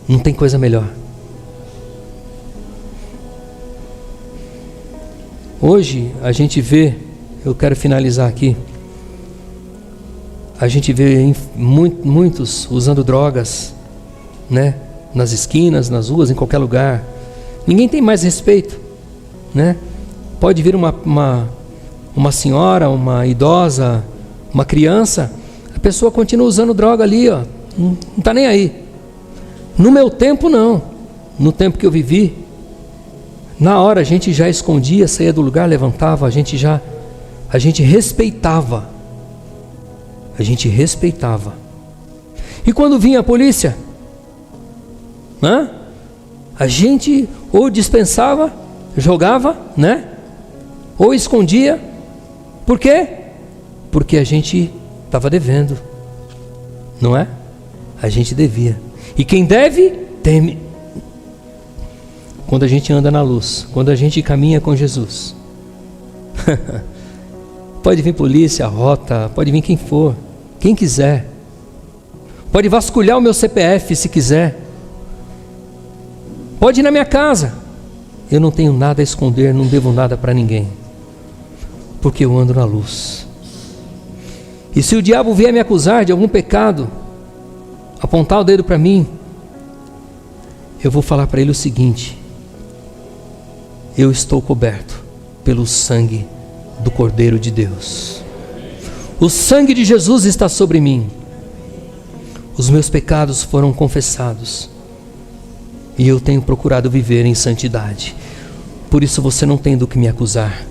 Não tem coisa melhor. Hoje a gente vê, eu quero finalizar aqui, a gente vê muitos usando drogas, né? Nas esquinas, nas ruas, em qualquer lugar. Ninguém tem mais respeito, né? Pode vir uma senhora, uma idosa, uma criança, a pessoa continua usando droga ali, ó, não está nem aí. No meu tempo não, no tempo que eu vivi, na hora a gente já escondia, saía do lugar, levantava, a gente respeitava. A gente respeitava. E quando vinha a polícia, a gente ou dispensava, jogava, né? Ou escondia. Por quê? Porque a gente estava devendo, não é? A gente devia. E quem deve, teme. Quando a gente anda na luz, quando a gente caminha com Jesus, pode vir polícia, rota, pode vir quem for, quem quiser. Pode vasculhar o meu CPF se quiser. Pode ir na minha casa. Eu não tenho nada a esconder, não devo nada para ninguém, porque eu ando na luz. E se o diabo vier me acusar de algum pecado, apontar o dedo para mim, eu vou falar para ele o seguinte: eu estou coberto pelo sangue do Cordeiro de Deus. O sangue de Jesus está sobre mim. Os meus pecados foram confessados e eu tenho procurado viver em santidade. Por isso você não tem do que me acusar.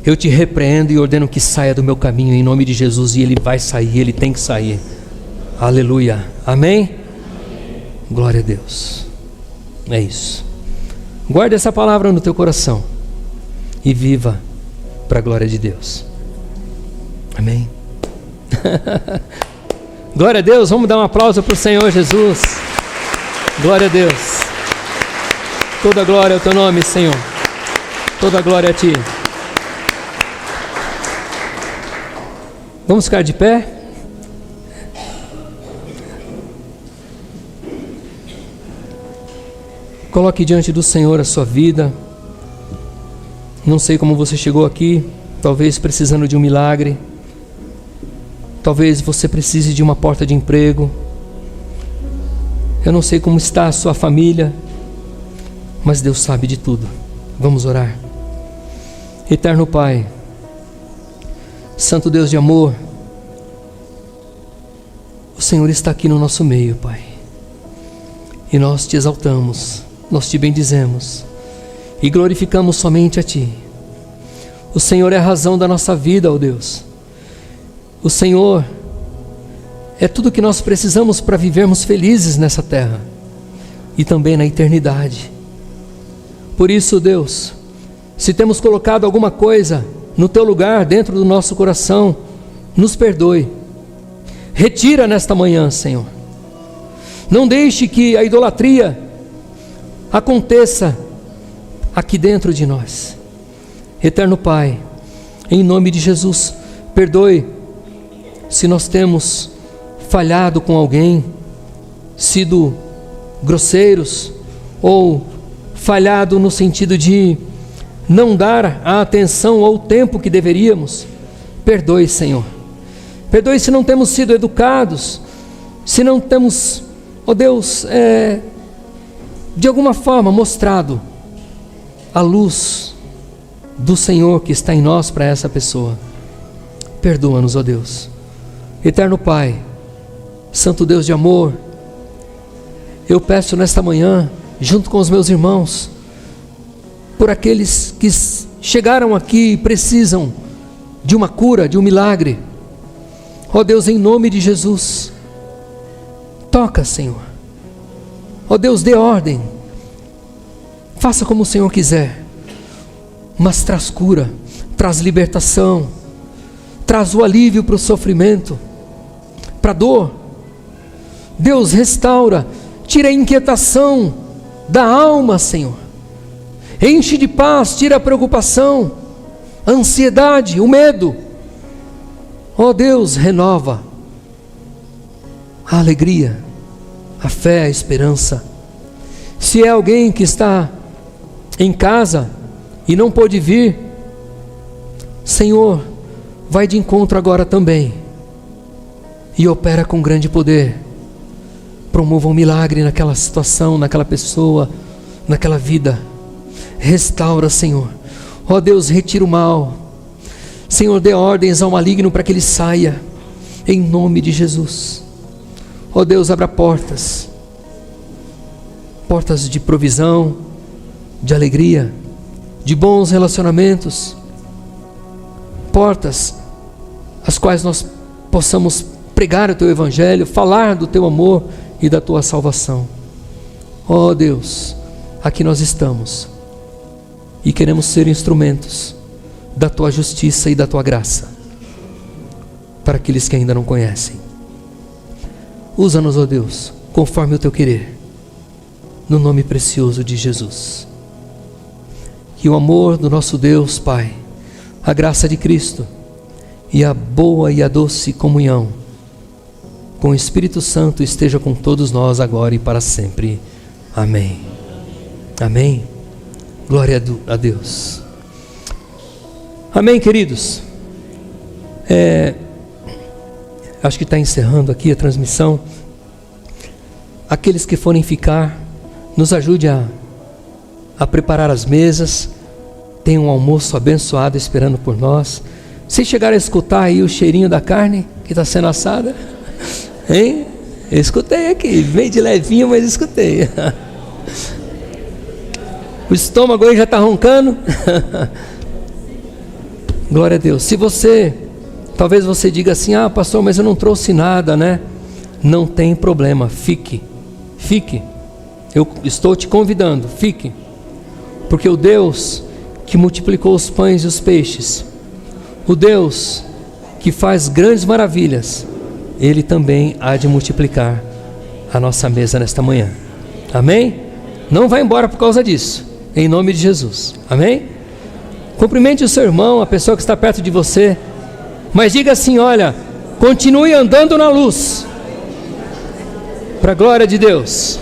Eu te repreendo e ordeno que saia do meu caminho em nome de Jesus. E ele vai sair, ele tem que sair. Aleluia, amém? Glória a Deus. É isso. Guarde essa palavra no teu coração e viva para a glória de Deus. Amém. Glória a Deus. Vamos dar um aplauso para o Senhor Jesus. Glória a Deus. Toda glória ao teu nome, Senhor. Toda glória a ti. Vamos ficar de pé? Coloque diante do Senhor a sua vida. Não sei como você chegou aqui, talvez precisando de um milagre. Talvez você precise de uma porta de emprego. Eu não sei como está a sua família, mas Deus sabe de tudo. Vamos orar. Eterno Pai, Santo Deus de amor, o Senhor está aqui no nosso meio, Pai, e nós te exaltamos, nós te bendizemos e glorificamos somente a Ti. O Senhor é a razão da nossa vida, ó Deus. O Senhor é tudo que nós precisamos para vivermos felizes nessa terra e também na eternidade. Por isso, Deus, se temos colocado alguma coisa no Teu lugar, dentro do nosso coração, nos perdoe. Retira nesta manhã, Senhor. Não deixe que a idolatria aconteça aqui dentro de nós. Eterno Pai, em nome de Jesus, perdoe se nós temos falhado com alguém, sido grosseiros ou falhado no sentido de não dar a atenção ou o tempo que deveríamos. Perdoe, Senhor. Perdoe se não temos sido educados, se não temos, ó Deus, de alguma forma mostrado a luz do Senhor que está em nós para essa pessoa. Perdoa-nos, ó Deus. Eterno Pai, Santo Deus de amor, eu peço nesta manhã, junto com os meus irmãos, por aqueles que chegaram aqui e precisam de uma cura, de um milagre. Ó Deus, em nome de Jesus, toca, Senhor. Ó Deus, dê ordem. Faça como o Senhor quiser, mas traz cura, traz libertação, traz o alívio para o sofrimento, para a dor. Deus, restaura, tira a inquietação da alma, Senhor. Enche de paz, tira a preocupação, a ansiedade, o medo. Ó Deus, renova a alegria, a fé, a esperança. Se é alguém que está em casa e não pôde vir, Senhor, vai de encontro agora também e opera com grande poder. Promova um milagre naquela situação, naquela pessoa, naquela vida. Restaura, Senhor. Ó Deus, retira o mal. Senhor, dê ordens ao maligno para que ele saia, em nome de Jesus. Ó Deus, abra portas, portas de provisão, de alegria, de bons relacionamentos, portas as quais nós possamos pregar o Teu Evangelho, falar do Teu amor e da Tua salvação. Ó Deus, aqui nós estamos e queremos ser instrumentos da Tua justiça e da Tua graça para aqueles que ainda não conhecem. Usa-nos, ó Deus, conforme o Teu querer, no nome precioso de Jesus. Que o amor do nosso Deus Pai, a graça de Cristo e a boa e a doce comunhão com o Espírito Santo esteja com todos nós agora e para sempre. Amém. Amém? Glória a Deus. Amém, queridos? Acho que está encerrando aqui a transmissão. Aqueles que forem ficar, nos ajude a preparar as mesas. Tem um almoço abençoado esperando por nós. Se chegar a escutar aí o cheirinho da carne que está sendo assada, hein? Eu escutei aqui, meio de levinho, mas escutei. O estômago aí já está roncando. Glória a Deus. Se talvez você diga assim: ah, pastor, mas eu não trouxe nada, né? Não tem problema, fique. Eu estou te convidando, fique. Porque o Deus que multiplicou os pães e os peixes, o Deus que faz grandes maravilhas, Ele também há de multiplicar a nossa mesa nesta manhã. Amém? Não vá embora por causa disso, em nome de Jesus. Amém? Cumprimente o seu irmão, a pessoa que está perto de você, mas diga assim: olha, continue andando na luz, para a glória de Deus.